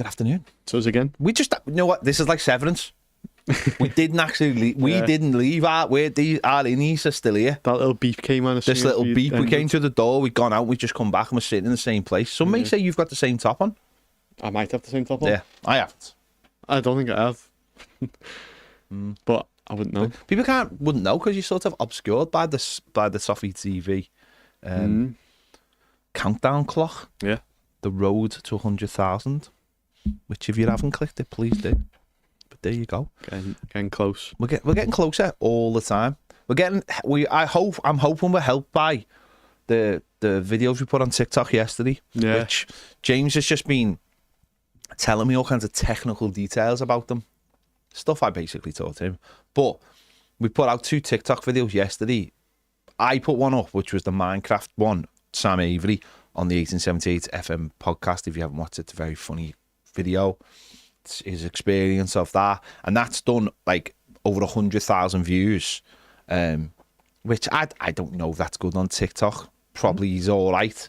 Good afternoon. So it's again. We just, you know what? This is like Severance. We didn't actually leave. We didn't leave. Our innies are still here. That little beep came on. This little beep. We came through the door. We'd gone out. We just come back and we're sitting in the same place. Some may say you've got the same top on. I might have the same top on. Yeah, I haven't. I don't think I have. But I wouldn't know. People wouldn't know because you're sort of obscured by the Toffee TV countdown clock. Yeah. The road to 100,000. Which, if you haven't clicked it, please do. But there you go. Getting close. We're getting closer all the time. I'm hoping we're helped by the videos we put on TikTok yesterday. Yeah. Which James has just been telling me all kinds of technical details about them. Stuff I basically taught him. But we put out 2 TikTok videos yesterday. I put one up, which was the Minecraft one, Sam Avery, on the 1878 FM podcast. If you haven't watched it, it's a very funny video. It's his experience of that. And that's done like over 100,000 views. Which I don't know if that's good on TikTok. Probably is all right.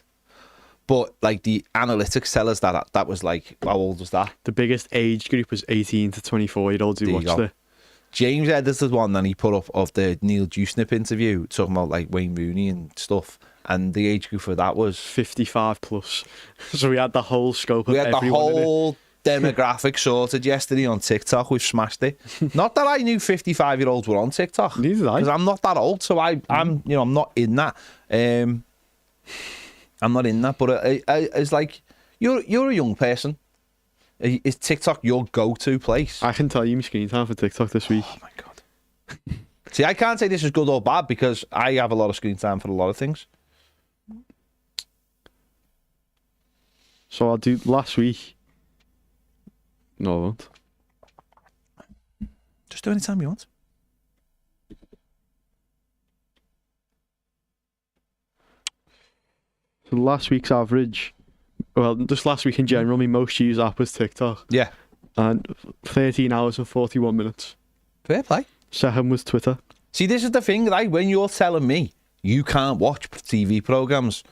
But like the analytics tell us that was like, how old was that? The biggest age group was 18 to 24-year-olds who watched it. James edited one that he put up of the Neil Dewsnip interview, talking about like Wayne Rooney and stuff. And the age group for that was 55 plus. So we had the whole scope of we had the everyone whole demographic sorted yesterday on TikTok. We've smashed it. Not that I knew 55-year-olds were on TikTok. Neither did I. Because I'm not that old, so I'm not in that. I'm not in that, but it's like you're a young person. Is TikTok your go-to place? I can tell you my screen time for TikTok this week. Oh my god! See, I can't say this is good or bad because I have a lot of screen time for a lot of things. So I'll do last week. No, I won't. Just do any time you want. So last week's average, well, just last week in general, my most used app was TikTok. Yeah. And 13 hours and 41 minutes. Fair play. Second was Twitter. See, this is the thing, right? When you're telling me you can't watch TV programmes,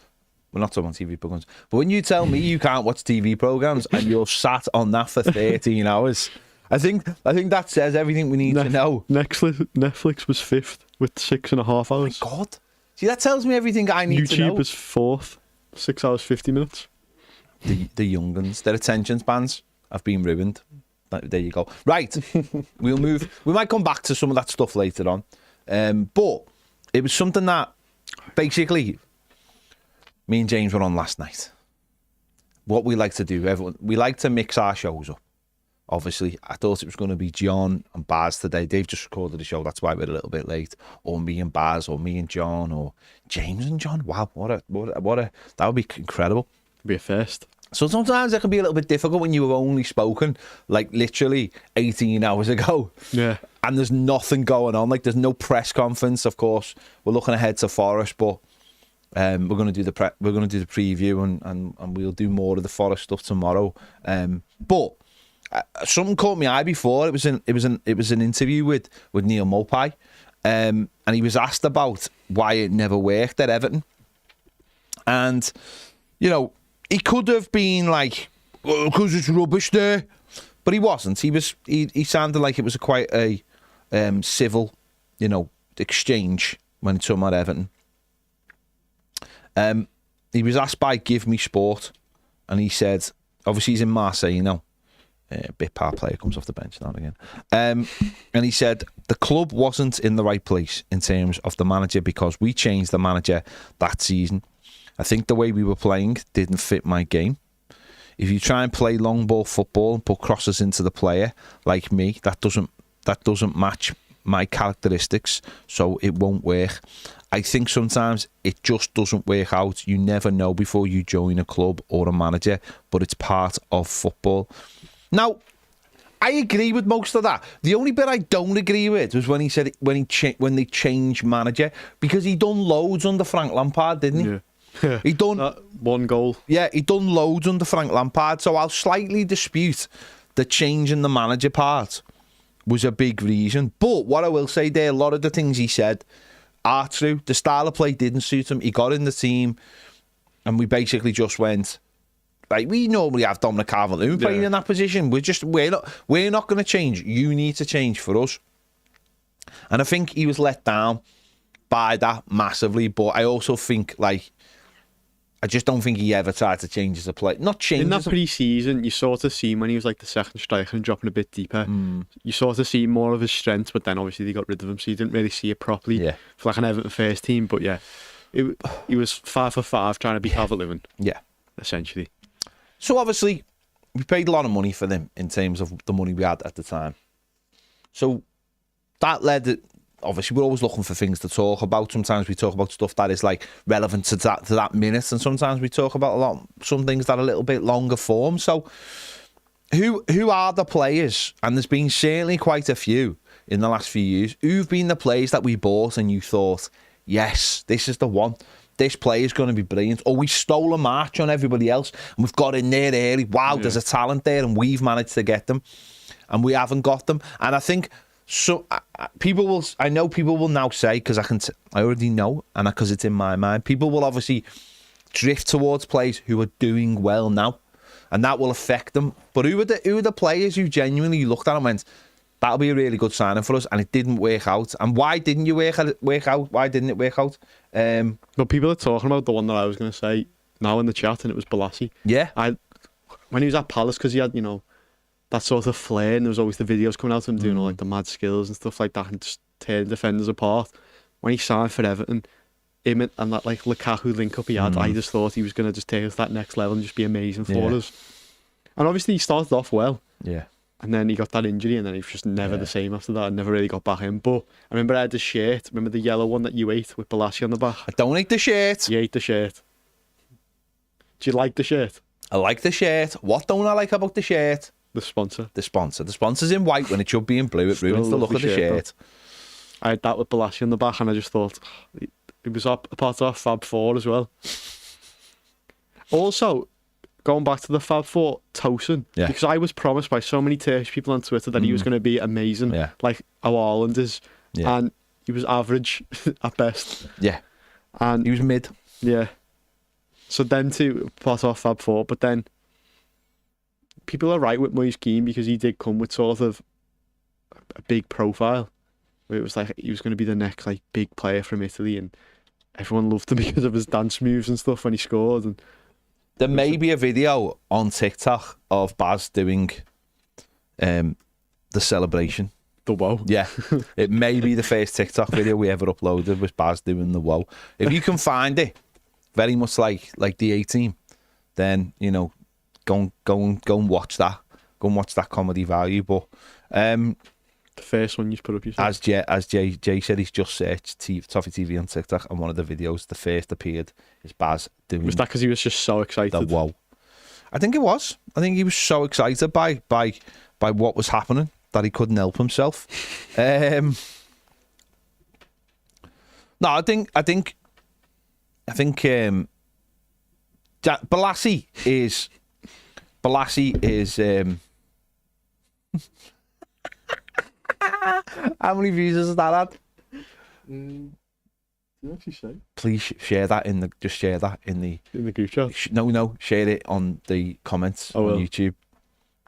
we're not talking about TV programmes, but when you tell me you can't watch TV programmes and you're sat on that for 13 hours, I think that says everything we need to know. Netflix was 5th with 6.5 hours. Oh my God. See, that tells me everything I need to know. YouTube was 4th, 6 hours 50 minutes. The young uns, their attention spans have been ruined. There you go. Right, we'll move. We might come back to some of that stuff later on. But it was something that basically me and James were on last night. What we like to do, we like to mix our shows up. Obviously, I thought it was going to be John and Baz today. They've just recorded the show. That's why we're a little bit late. Or me and Baz, or me and John, or James and John. Wow, what a that would be incredible. It'd be a first. So sometimes it can be a little bit difficult when you have only spoken like literally 18 hours ago. Yeah. And there's nothing going on. Like there's no press conference. Of course, we're looking ahead to Forest, but we're going to do the preview and we'll do more of the Forest stuff tomorrow. But something caught my eye before. It was an interview with Neil Maupay, and he was asked about why it never worked at Everton, and you know he could have been like, well, because it's rubbish there, but he wasn't. He sounded like it was quite a civil, exchange when it's talking about Everton. He was asked by Give Me Sport, and he said, obviously he's in Marseille, bit power player comes off the bench now and again. And he said, the club wasn't in the right place in terms of the manager because we changed the manager that season. I think the way we were playing didn't fit my game. If you try and play long ball football and put crosses into the player like me, that doesn't match my characteristics, so it won't work. I think sometimes it just doesn't work out. You never know before you join a club or a manager, but it's part of football. Now, I agree with most of that. The only bit I don't agree with was when he said when they changed manager, because he done loads under Frank Lampard, didn't he? Yeah. He done one goal. Yeah, he done loads under Frank Lampard. So I'll slightly dispute the change in the manager part was a big reason. But what I will say there, a lot of the things he said are true. The style of play didn't suit him. He got in the team, and we basically just went, Like, we normally have Dominic Calvert-Lewin playing in that position. We're not going to change. You need to change for us. And I think he was let down by that massively. But I also think, like, I just don't think he ever tried to change as a player. Not change. In that pre-season, you sort of see him when he was like the second striker and dropping a bit deeper. You sort of see more of his strengths, but then obviously they got rid of him, so you didn't really see it properly for like an Everton first team. But yeah, he was 5 for 5 trying to be Calvert-Lewin. Yeah, essentially. So obviously, we paid a lot of money for them in terms of the money we had at the time. So that led. Obviously, we're always looking for things to talk about. Sometimes we talk about stuff that is like relevant to that minute, and sometimes we talk about some things that are a little bit longer form. So, who are the players? And there's been certainly quite a few in the last few years. Who've been the players that we bought and you thought, yes, this is the one. This player is going to be brilliant. Or we stole a march on everybody else and we've got in there early. Wow, there's a talent there, and we've managed to get them, and we haven't got them. And I think. So I know people will now say, because I already know, and because it's in my mind, people will obviously drift towards players who are doing well now, and that will affect them. But who are the players who genuinely looked at and went, that'll be a really good signing for us, and it didn't work out? And why didn't you work out? Why didn't it work out? Well, people are talking about the one that I was going to say now in the chat, and it was Balassi. Yeah. When he was at Palace, because he had, that sort of flair, and there was always the videos coming out of him doing all like the mad skills and stuff like that and just tearing defenders apart. When he signed for Everton, him and that like Lukaku link up he had, I just thought he was going to just take us to that next level and just be amazing for us. And obviously he started off well. Yeah. And then he got that injury, and then he was just never the same after that, and never really got back in. But I remember I had the shirt, remember the yellow one that you ate with Balassi on the back? I don't like the shirt. You ate the shirt. Do you like the shirt? I like the shirt. What don't I like about the shirt? The sponsor. The sponsor's in white when it should be in blue. It ruins the look of the shirt. I had that with Balassi on the back, and I just thought it was a part of our Fab Four as well. Also, going back to the Fab Four, Tosin, because I was promised by so many Turkish people on Twitter that he was going to be amazing, like how Haaland is, and he was average at best. Yeah, and he was mid. Yeah. So then to part of Fab Four, but then. People are right with Moise Keane because he did come with sort of a big profile where it was like he was going to be the next like big player from Italy, and everyone loved him because of his dance moves and stuff when he scored. And there may be a video on TikTok of Baz doing the celebration. The woe. Yeah. It may be the first TikTok video we ever uploaded was Baz doing the woe. If you can find it, very much like the A-Team, then, go and watch that. Go and watch that comedy value. But the first one you put up, you said. As Jay said, he's just searched Toffee TV on TikTok, and one of the videos, the first appeared, is Baz doing. Was that because he was just so excited? The whoa. I think it was. I think he was so excited by what was happening that he couldn't help himself. No, I think Balassi is. How many views has that had? Please share that in the group chat. No, share it on the comments on YouTube.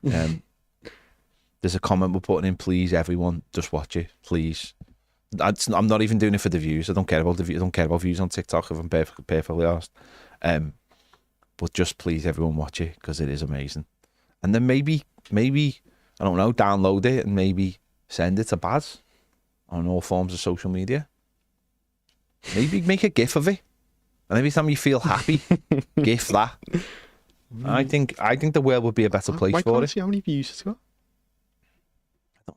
There's a comment we're putting in. Please, everyone, just watch it, please. I'm not even doing it for the views. I don't care about the views. I don't care about views on TikTok, if I'm perfectly honest. But just please, everyone, watch it because it is amazing. And then maybe I don't know, download it and maybe send it to Baz on all forms of social media. Maybe make a GIF of it, and every time you feel happy, GIF that. I think the world would be a better place for it. See how many views it's got. I don't know.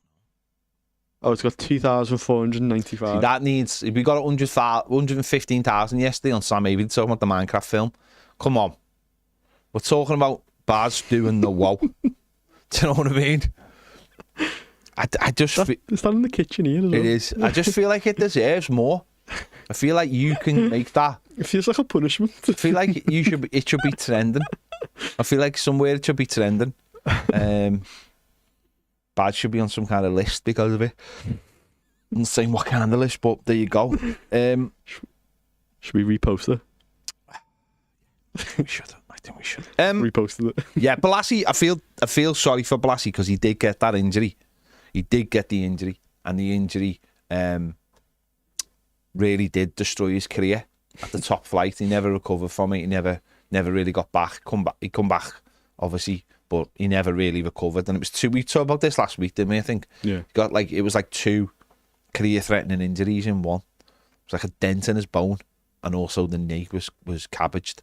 Oh, it's got 2,495. See, that needs. We got 115,000 yesterday on Sam Avery talking about the Minecraft film. Come on, we're talking about Baz doing the woe. Do you know what I mean? I just it's not in the kitchen here as well. It is. I just feel like it deserves more. I feel like you can make that. It feels like a punishment. I feel like it should be trending. I feel like somewhere it should be trending. Bad should be on some kind of list because of it. I'm not saying what kind of list, but there you go. Should we repost it? We should. I think we should. Reposted it. Yeah, Balassi. I feel sorry for Balassi because he did get that injury. He did get the injury, and the injury really did destroy his career at the top flight. He never recovered from it. He never really got back. He come back, obviously, but he never really recovered. And it was 2 weeks. We talked about this last week, didn't we? I think. Yeah. He got it was like 2 career-threatening injuries in one. It was like a dent in his bone, and also the knee was cabbaged,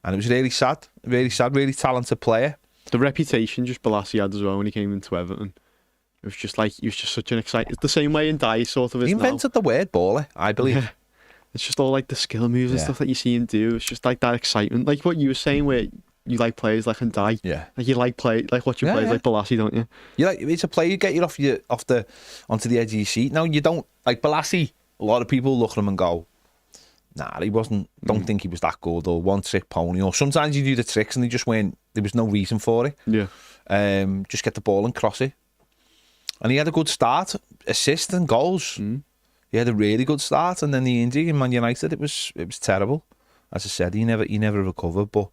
and it was really sad. Really sad. Really talented player. The reputation just Balassi had as well when he came into Everton. It was just like, he was just such an exciting... It's the same way in Dye sort of is He now. invented the word baller, I believe. Yeah. It's just all like the skill moves and stuff that you see him do. It's just like that excitement. Like what you were saying where you like players like in Dye. Yeah. Like you like watching players like Balassi, don't you? It's a player you get you onto the edge of your seat. Now you don't like Balassi. A lot of people look at him and go, nah, he wasn't, don't think he was that good, or one trick pony, or sometimes you do the tricks and they just weren't, there was no reason for it. Yeah. Just get the ball and cross it. And he had a good start, assists and goals. He had a really good start, and then the injury in Man United, it was terrible. As I said, he never recovered. But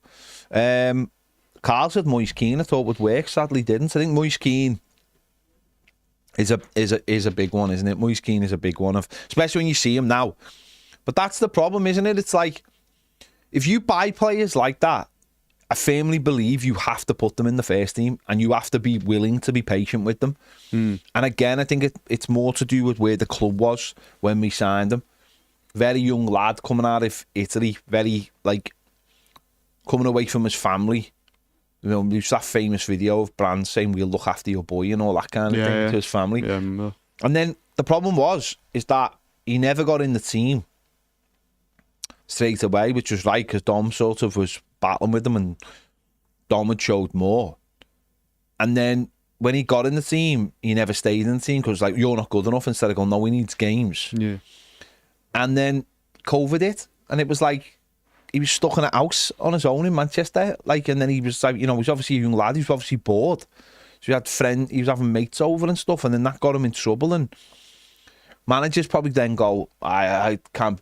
Carl said Moise Keane I thought would work. Sadly, didn't. I think Moise Keane is a big one, isn't it? Moise Keane is a big one, especially when you see him now. But that's the problem, isn't it? It's like if you buy players like that, I firmly believe you have to put them in the first team, and you have to be willing to be patient with them. And again, I think it's more to do with where the club was when we signed him. Very young lad coming out of Italy, very coming away from his family. You know, there's that famous video of Brien saying, "We'll look after your boy," and all that kind of thing to his family. Yeah, and then the problem is that he never got in the team straight away, which was right because Dom sort of was battling with him, and Dom had showed more. And then when he got in the team, he never stayed in the team because you're not good enough. Instead of going, no, we need games. Yeah. And then COVID hit, and it was like he was stuck in a house on his own in Manchester. And then he was he was obviously a young lad. He was obviously bored. So he had he was having mates over and stuff, and then that got him in trouble. And managers probably then go, I can't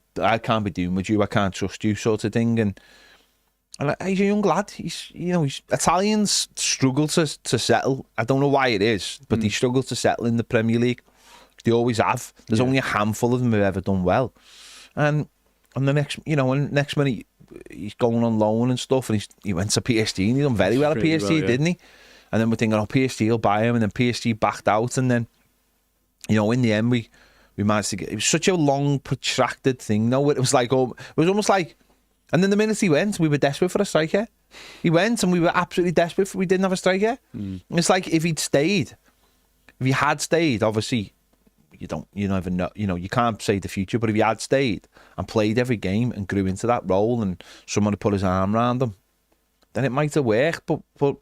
be doing with you. I can't trust you, sort of thing. And he's a young lad. He's Italians struggle to settle. I don't know why it is, but they struggle to settle in the Premier League. They always have. There's only a handful of them who've ever done well. And the next minute he's going on loan and stuff, and he went to PSG and he done very well at PSG, didn't he? And then we're thinking, PSG will buy him, and then PSG backed out, and then in the end we managed to get. It was such a long, protracted thing. No, it was almost like. And then the minute he went, we were desperate for a striker. He went, and we were absolutely desperate we didn't have a striker. It's like if he had stayed, obviously. You never know. You can't say the future, but if he had stayed and played every game and grew into that role, and someone had put his arm around him, then it might have worked. But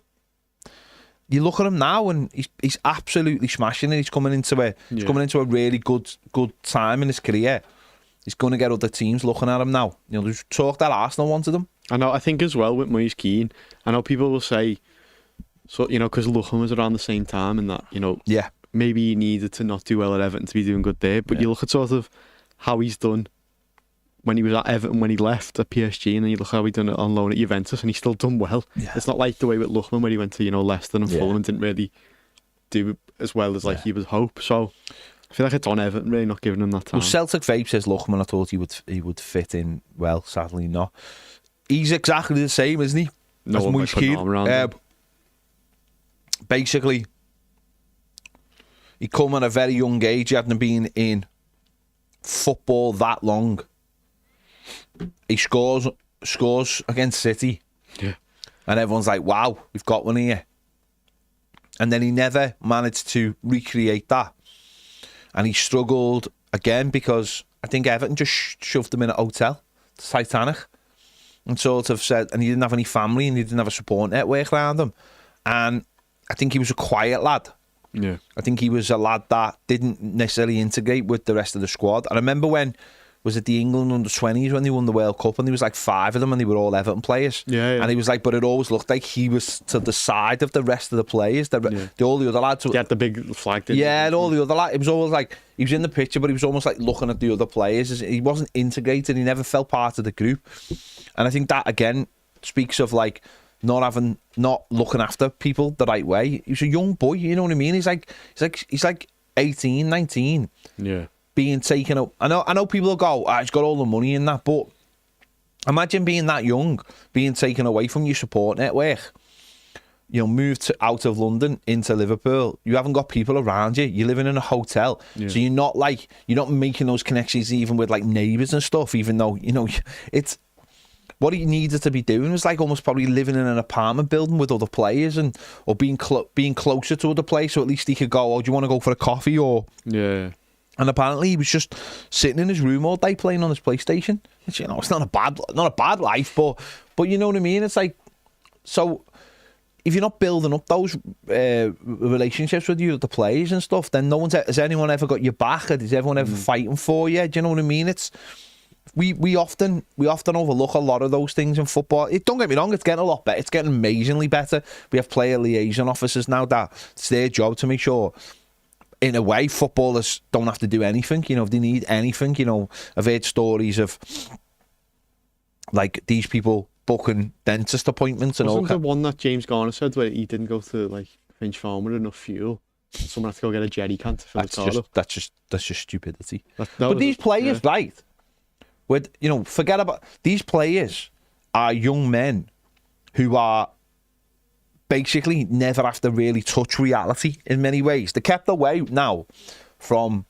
you look at him now, and he's absolutely smashing it. He's coming into a really good time in his career. He's going to get other teams looking at him now. There's talk that Arsenal wanted him. I know. I think as well with Moise Keane, I know people will say, so because Luchan was around the same time, and that yeah. Maybe he needed to not do well at Everton to be doing good there. But you look at sort of how he's done when he was at Everton, when he left at PSG, and then you look how he done it on loan at Juventus, and he's still done well. Yeah. It's not like the way with Luchman where he went to Leicester and Fulham and didn't really do as well as he would hope. So I feel like it's on Everton really not giving him that time. Well, Celtic Vape says Luchman, I thought he would fit in well. Sadly not. He's exactly the same, isn't he? No as one Moise Keane. Basically, he come at a very young age. He hadn't been in football that long. He scores against City. Yeah. And everyone's like, wow, we've got one here. And then he never managed to recreate that. And he struggled again because I think Everton just shoved him in a hotel, the Titanic, and sort of said, and he didn't have any family and he didn't have a support network around him. And I think he was a quiet lad. Yeah, I think he was a lad that didn't necessarily integrate with the rest of the squad. I remember was it the England under-20s when they won the World Cup, and there was 5 of them and they were all Everton players. Yeah. And he was but it always looked like he was to the side of the rest of the players. All the other lads. He had the big flag, didn't he? And all the other lads. It was always he was in the picture, but he was almost looking at the other players. He wasn't integrated. He never felt part of the group. And I think that, again, speaks of like not looking after people the right way. He was a young boy, you know what I mean? He's like 18, 19. Yeah. Being taken up. I know people will go, he's got all the money in that, but imagine being that young, being taken away from your support network. You know, moved out of London into Liverpool. You haven't got people around you. You're living in a hotel, so you're not making those connections even with like neighbours and stuff. Even though it's what he needed to be doing was like almost probably living in an apartment building with other players or being closer to other players. So at least he could go, do you want to go for a coffee or yeah. And apparently he was just sitting in his room all day playing on his PlayStation. Which, it's not a bad life, but you know what I mean. It's like so. If you're not building up those relationships with the players and stuff, then has anyone ever got your back? Is everyone ever fighting for you? Do you know what I mean? It's we often overlook a lot of those things in football. Don't get me wrong, it's getting a lot better. It's getting amazingly better. We have player liaison officers now that it's their job to make sure, in a way, footballers don't have to do anything. If they need anything, I've heard stories of like these people booking dentist appointments and Wasn't the one that James Garner said where he didn't go to like Finch Farm with enough fuel? Someone had to go get a jerry can to fill the car up. That's just stupidity. But these players, right? Forget about these players are young men who are basically never have to really touch reality in many ways. They're kept away now from,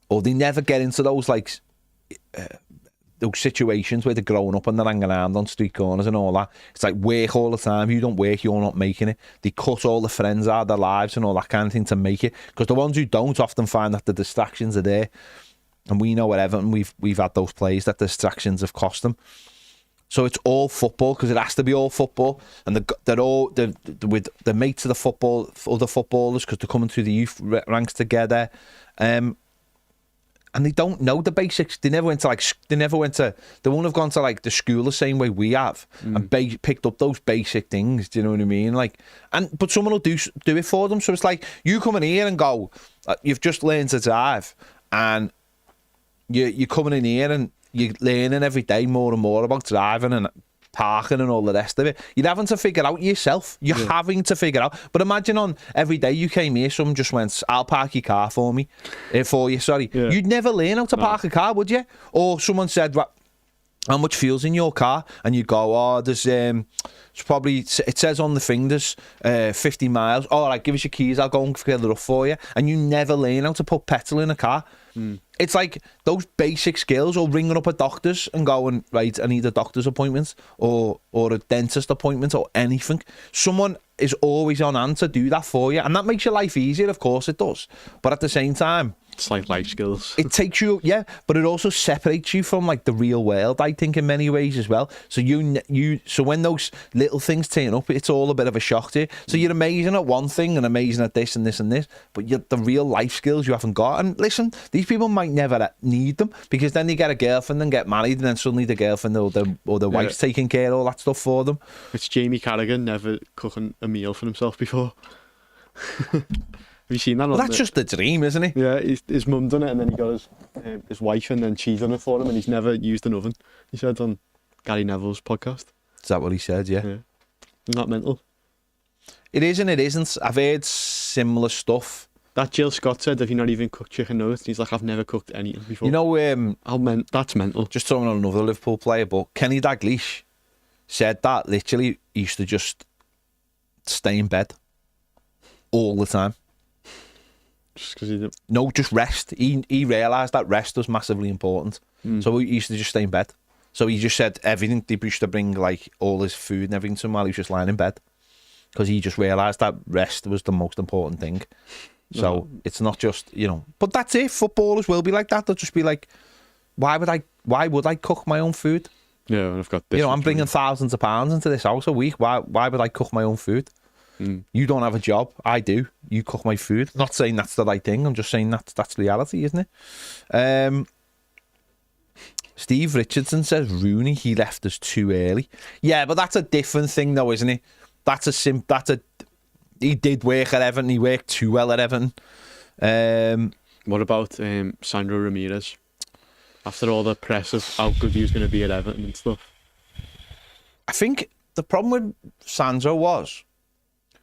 or they never get into those like. Those situations where they're growing up and they're hanging around on street corners and all that. It's like work all the time. You don't work, you're not making it. They cut all the friends out of their lives and all that kind of thing to make it. Because the ones who don't often find that the distractions are there. And we know at Everton we've had those players that distractions have cost them. So it's all football because it has to be all football. And they're mates of the other footballers because they're coming through the youth ranks together. And they don't know the basics. They won't have gone to like the school the same way we have and picked up those basic things. Do you know what I mean? But someone will do it for them. So it's like you come in here and go, you've just learned to drive, and you're coming in here and you're learning every day more and more about driving and parking and all the rest of it. You're having to figure out yourself. You're having to figure out. But imagine on every day you came here, someone just went, I'll park your car for you, sorry. Yeah. You'd never learn how to park a car, would you? Or someone said, how much fuel's in your car? And you go, there's it's probably, it says on the thing there's 50 miles. All right, give us your keys, I'll go and fill it up for you. And you never learn how to put petrol in a car. It's like those basic skills, or ringing up a doctor's and going, right, I need a doctor's appointment or a dentist appointment or anything. Someone is always on hand to do that for you, and that makes your life easier, of course it does. But at the same time, it's like life skills. It takes you, but it also separates you from like the real world, I think, in many ways as well. So so when those little things turn up, it's all a bit of a shock to you. So you're amazing at one thing and amazing at this and this and this, but the real life skills you haven't got. And listen, these people might never need them, because then they get a girlfriend and get married, and then suddenly the girlfriend or the wife's taking care of all that stuff for them. It's Jamie Carragher never cooking a meal for himself before. Have you seen that? Well, that's just the dream, isn't it? Yeah, his mum done it, and then he got his wife, and then she done it for him, and he's never used an oven. He said on Gary Neville's podcast. Is that what he said? Yeah. Isn't that mental? It is and it isn't. I've heard similar stuff. That Jill Scott said, have you not even cooked chicken nuggets? He's like, I've never cooked anything before. That's mental. Just talking on another Liverpool player, but Kenny Dalglish said that literally he used to just stay in bed all the time. Just because he didn't... No, just rest. He realised that rest was massively important. So he used to just stay in bed. So he just said everything. They used to bring like all his food and everything to him while he was just lying in bed, because he just realised that rest was the most important thing. So it's not just, but that's it. Footballers will be like that. They'll just be like, why would I cook my own food? Yeah, and I've got this. I'm bringing thousands of pounds into this house a week. Why would I cook my own food? You don't have a job. I do. You cook my food. Not saying that's the right thing. I'm just saying that's reality, isn't it? Steve Richardson says Rooney, he left us too early. Yeah, but that's a different thing though, isn't it? He did work at Everton. He worked too well at Everton. What about Sandro Ramirez? After all the press of how good he was going to be at Everton and stuff. I think the problem with Sandro was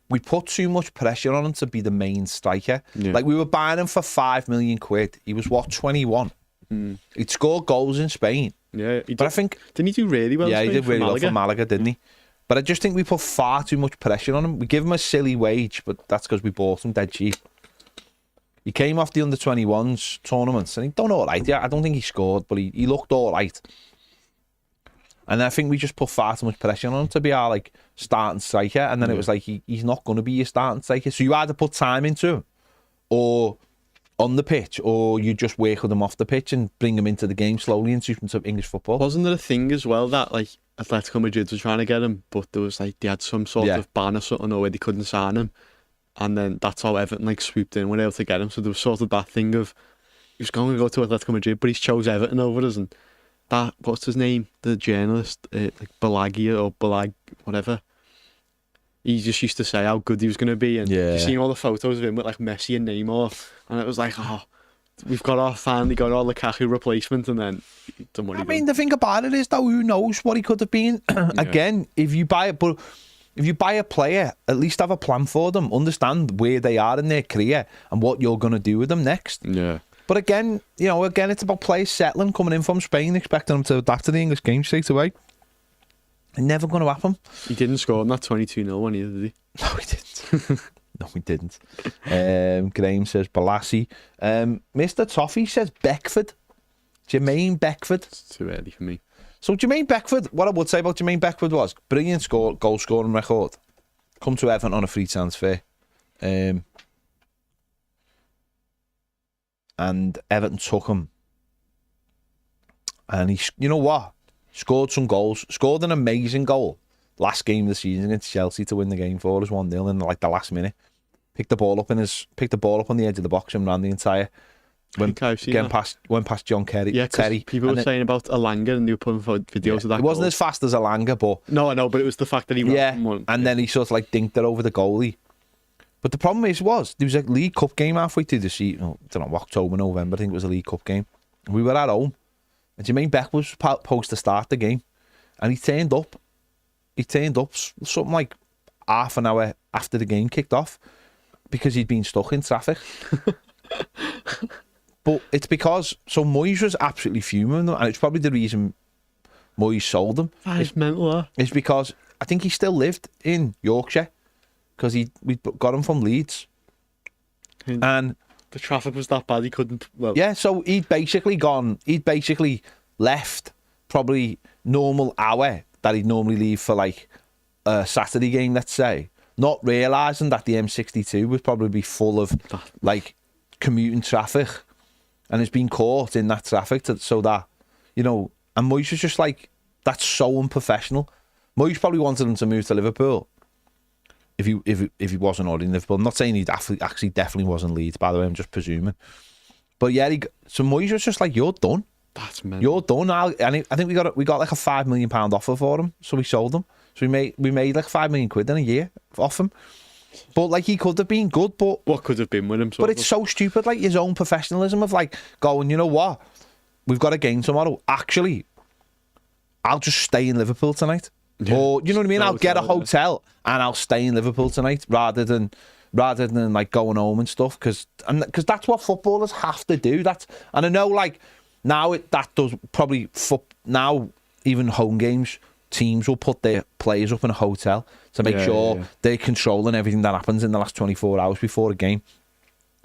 we put too much pressure on him to be the main striker. Yeah. Like, we were buying him for £5 million. He was, 21? He'd scored goals in Spain. Yeah, but I think... Didn't he do really well? Yeah, he did really well for Malaga, didn't he? But I just think we put far too much pressure on him. We give him a silly wage, but that's because we bought him dead cheap. He came off the under-21s tournaments and he done all right. Yeah, I don't think he scored, but he looked all right. And I think we just put far too much pressure on him to be our like starting striker. And then it was like, he's not going to be your starting striker. So you either put time into him or on the pitch, or you just work with him off the pitch and bring him into the game slowly and suit him to English football. Wasn't there a thing as well that like Atletico Madrid were trying to get him, but there was like, they had some sort of ban or something, or where they couldn't sign him. And then that's how Everton like swooped in and were able to get him. So there was sort of that thing of, he was going to go to Atletico Madrid, but he's chose Everton over us. And that, what's his name? The journalist, like Balagia or Balag, whatever. He just used to say how good he was going to be. And you seen all the photos of him with like Messi and Neymar. And it was like, oh, we've finally got our Lukaku replacement. And then, I mean, the thing about it is, though, who knows what he could have been? Again, if you buy it, but if you buy a player, at least have a plan for them. Understand where they are in their career and what you're going to do with them next. Yeah. But again, it's about players settling, coming in from Spain, expecting them to adapt to the English game straight away. Never going to happen. He didn't score on that 22-0 one either, did he? No, he didn't. No, he didn't. Graham says Balassi. Mr. Toffee says Beckford. Jermaine Beckford. It's too early for me. So Jermaine Beckford, what I would say about Jermaine Beckford was brilliant goal scoring record. Come to Everton on a free transfer. And Everton took him. And he, you know what? Scored some goals. Scored an amazing goal last game of the season against Chelsea to win the game for us 1-0 in like the last minute. Picked the ball up on the edge of the box and ran the entire. Went past John Kerry. Yeah, Terry. People were saying about Alanga and they were putting videos of that. It wasn't as fast as Alanga, but no, I know, but it was the fact that he then he sort of like dinked it over the goalie. But the problem was there was a League Cup game halfway through the season. I don't know, October, November. I think it was a League Cup game. We were at home, and Jermaine Beck was supposed to start the game, and he turned up. He turned up something like half an hour after the game kicked off because he'd been stuck in traffic. But it's because Moyes was absolutely fuming, and it's probably the reason Moyes sold him. That is mental. It's because I think he still lived in Yorkshire because we got him from Leeds, and the traffic was that bad he couldn't. Well, yeah, so he'd basically left probably normal hour that he'd normally leave for like a Saturday game, let's say, not realising that the M62 would probably be full of like commuting traffic. And has been caught in that traffic, so that, and Moyes was just like, that's so unprofessional. Moyes probably wanted him to move to Liverpool if he wasn't already in Liverpool. I'm not saying he actually definitely wasn't Leeds, by the way, I'm just presuming. But yeah, so Moyes was just like, you're done. That's mental. You're done. And I think we got like a £5 million offer for him, so we sold him. So we made like £5 million in a year off him. But like, he could have been good, but what could have been with him? But it's so stupid, like his own professionalism of like going, you know what, we've got a game tomorrow. Actually, I'll just stay in Liverpool tonight, or you know what I mean. I'll get a hotel and I'll stay in Liverpool tonight rather than like going home and stuff. Because that's what footballers have to do. And I know like now that does probably now even home games. Teams will put their players up in a hotel to make sure they're controlling everything that happens in the last 24 hours before a game.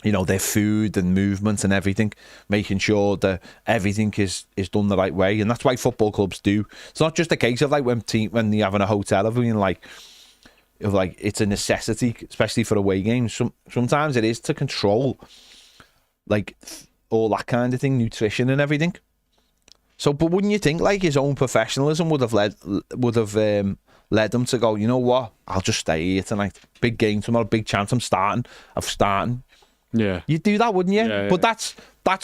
Their food and movements and everything, making sure that everything is done the right way. And that's why football clubs do. It's not just a case of like when you're having a hotel, of being like it's a necessity, especially for away games. Sometimes it is to control like all that kind of thing, nutrition and everything. So, but wouldn't you think like his own professionalism would have led him to go, you know what, I'll just stay here tonight. Big game tomorrow, big chance. I'm starting. Yeah, you'd do that, wouldn't you? Yeah, but that's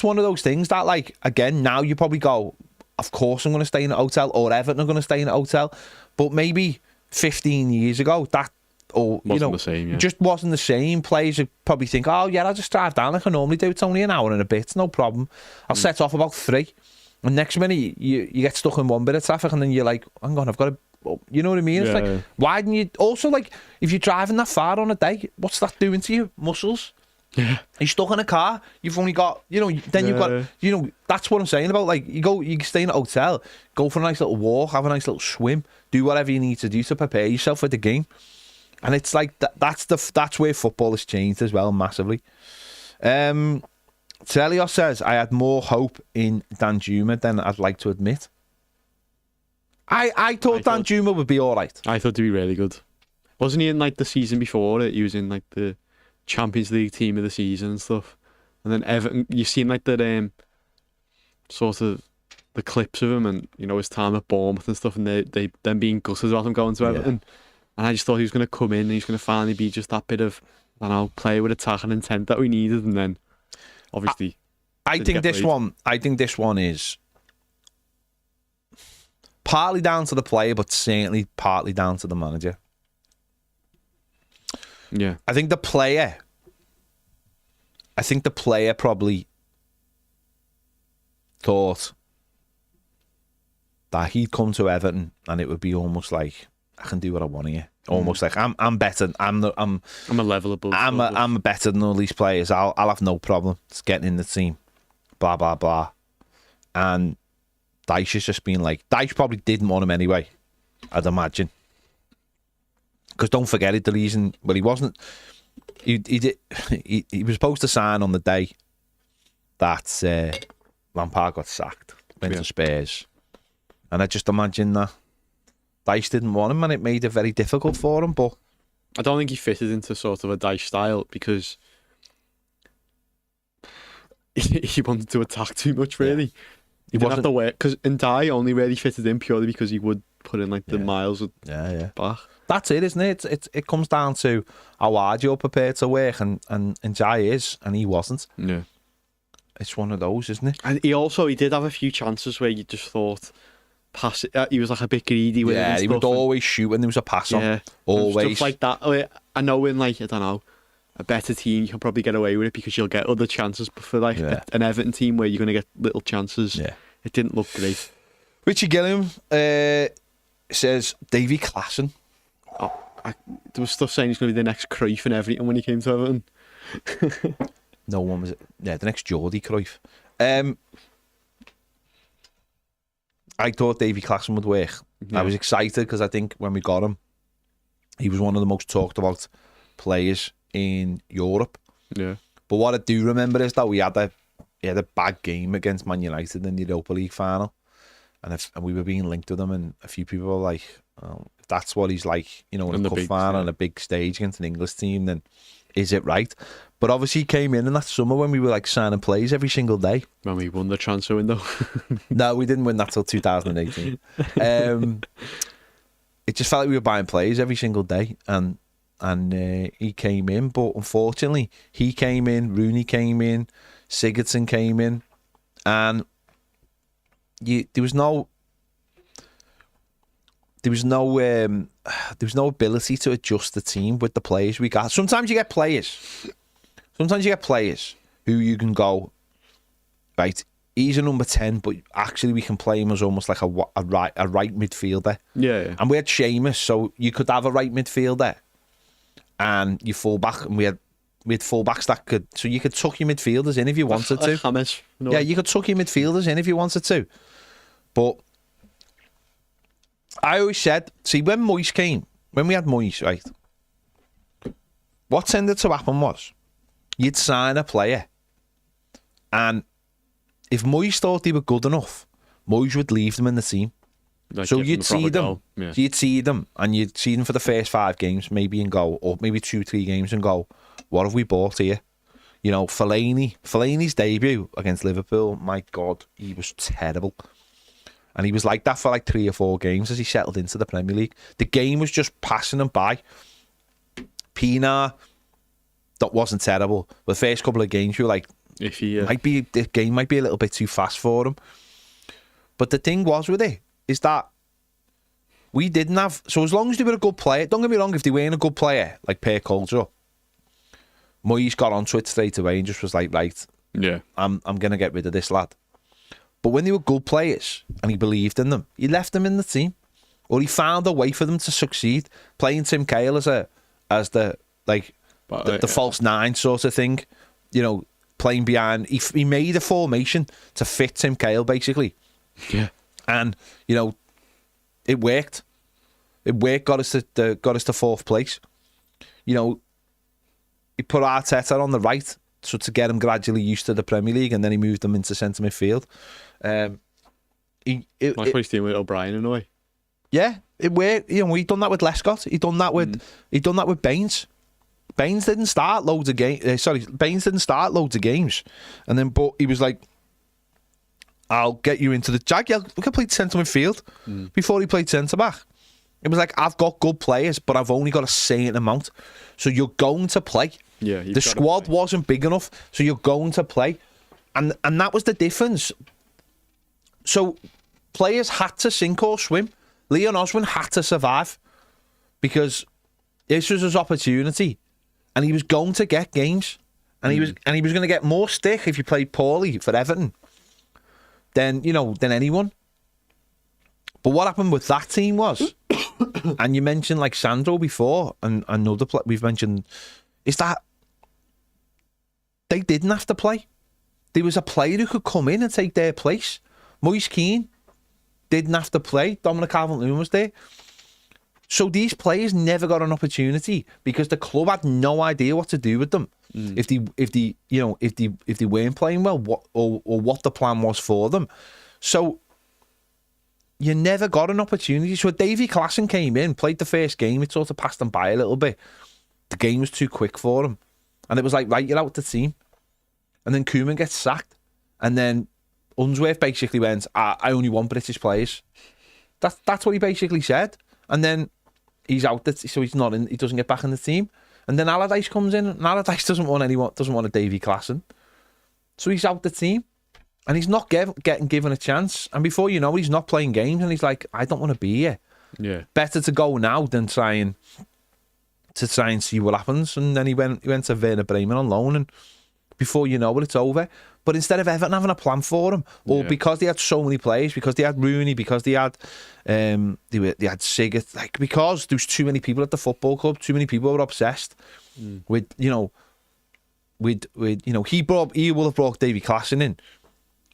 one of those things that like again now you probably go, of course I'm going to stay in a hotel, or Everton are going to stay in a hotel. But maybe 15 years ago that wasn't the same, just wasn't the same. Players would probably think, oh yeah, I'll just drive down like I normally do. It's only an hour and a bit, no problem. I'll set off about 3. And next minute, you get stuck in one bit of traffic, and then you're like, hang on, I've got You know what I mean? It's Yeah. like, why didn't you? Also, like, if you're driving that far on a day, what's that doing to your muscles? Yeah. You're stuck in a car. You've only got, then you've got, that's what I'm saying about, like, you stay in a hotel, go for a nice little walk, have a nice little swim, do whatever you need to do to prepare yourself for the game. And it's like, that's where football has changed as well, massively. Telios says, I had more hope in Danjuma than I'd like to admit. I thought Danjuma would be all right. I thought he'd be really good. Wasn't he in like the season before it? He was in like the Champions League team of the season and stuff. And then Everton, you've seen like the sort of the clips of him and his time at Bournemouth and stuff, and they them being gutted about him going to Everton. And I just thought he was going to come in and he's going to finally be just that bit of, player with attack and intent that we needed. And then obviously, I think this one is partly down to the player, but certainly partly down to the manager. Yeah. I think the player probably thought that he'd come to Everton and it would be almost like, I can do what I want here. Almost like I'm better. I'm a level above. I'm better than all these players. I'll have no problem just getting in the team. Blah blah blah. And Dyche has just been like, Dyche probably didn't want him anyway, I'd imagine. Because don't forget it, the reason, well, he wasn't, he was supposed to sign on the day that Lampard got sacked, went to Spurs. And I just imagine that Dyche didn't want him and it made it very difficult for him. But I don't think he fitted into sort of a Dyche style because he wanted to attack too much, really. Yeah. He didn't have to work, because Ndiaye only really fitted in purely because he would put in like the miles back. That's it, isn't it? It comes down to how hard you're prepared to work, and Ndiaye is, and he wasn't. Yeah. It's one of those, isn't it? And he did have a few chances where you just thought, pass it. He was like a bit greedy with it. Yeah, he would always shoot when there was a pass on. Yeah. Always. Stuff like that. I know in like, I don't know, a better team, you can probably get away with it because you'll get other chances. But for like an Everton team where you're going to get little chances, it didn't look great. Richie Gilliam says Davy Klassen. There was stuff saying he's going to be the next Cruyff and everything when he came to Everton. No one was. Yeah, the next Geordie Cruyff. I thought Davy Klassen would work. I was excited because I think when we got him, he was one of the most talked about players in Europe. Yeah. But what I do remember is that we had a bad game against Man United in the Europa League final, and we were being linked with him, and a few people were like, oh, if that's what he's like, in a cup final on a big stage against an English team, then is it right? But obviously he came in that summer when we were like signing players every single day. When we won the transfer window. No, we didn't win that till 2018. It just felt like we were buying players every single day, and he came in, but unfortunately he came in, Rooney came in, Sigurdsson came in, and there was no ability to adjust the team with the players we got. Sometimes you get players who you can go, right, he's a number 10, but actually we can play him as almost like a right midfielder. Yeah. And we had Seamus, so you could have a right midfielder and you full back, and we had full-backs that could, so you could tuck your midfielders in if you wanted to. James, no. Yeah, you could tuck your midfielders in if you wanted to. But I always said, see, when we had Moyes, right, what tended to happen was you'd sign a player, and if Moyes thought they were good enough, Moyes would leave them in the team. Like, so you'd see them, and you'd see them for the first 5 games, maybe, and go, or maybe 2-3 games, and go, what have we bought here? Fellaini's debut against Liverpool, my God, he was terrible. And he was like that for like 3 or 4 games as he settled into the Premier League. The game was just passing him by. Pienaar, that wasn't terrible. The first couple of games, you were like, the game might be a little bit too fast for him. But the thing was with it, is that we didn't have... So as long as they were a good player, don't get me wrong, if they weren't a good player, like Per Coulter, Moyes got onto it straight away and just was like, right, I'm going to get rid of this lad. But when they were good players and he believed in them, he left them in the team. or he found a way for them to succeed. Playing Tim Cahill as the false nine sort of thing, you know, playing behind. He made a formation to fit Tim Cahill basically. Yeah, and you know, it worked. It worked. Got us to fourth place. You know, he put Arteta on the right, so to get him gradually used to the Premier League, and then he moved him into centre midfield. That's what he's doing with O'Brien in a way. Yeah, it worked. You know, he done that with Lescott. He done that with Baines. Baines didn't start loads of games. Baines didn't start loads of games, and then but he was like, "I'll get you into the Jag. Yeah, we can play centre midfield before he played centre back." It was like, I've got good players, but I've only got a certain amount, so you're going to play. Yeah, the squad wasn't big enough, so you're going to play, and that was the difference. So players had to sink or swim. Leon Oswin had to survive because this was his opportunity, and he was going to get games, and he was going to get more stick if you played poorly for Everton than anyone. But what happened with that team was, and you mentioned like Sandro before, and another we've mentioned, is that they didn't have to play. There was a player who could come in and take their place. Moise Keane didn't have to play. Dominic Calvert-Lewin was there. So these players never got an opportunity because the club had no idea what to do with them. If they weren't playing well, what the plan was for them. So you never got an opportunity. So Davy Klaassen came in, played the first game, it sort of passed him by a little bit. The game was too quick for him. And it was like, right, you're out the team. And then Koeman gets sacked. And then Unsworth basically went, I only want British players. That's what he basically said. And then he's out, so he's not in, he doesn't get back in the team. And then Allardyce comes in, and Allardyce doesn't want a Davy Klaassen. So he's out the team. And he's not getting given a chance. And before you know it, he's not playing games. And he's like, I don't want to be here. Yeah. Better to go now than try and see what happens. And then he went to Werder Bremen on loan. And before you know it, it's over. But instead of Everton having a plan for him, or because they had so many players, because they had Rooney, because they had Sigurd, like because there was too many people at the football club, too many people were obsessed with he will have brought Davy Klaassen in.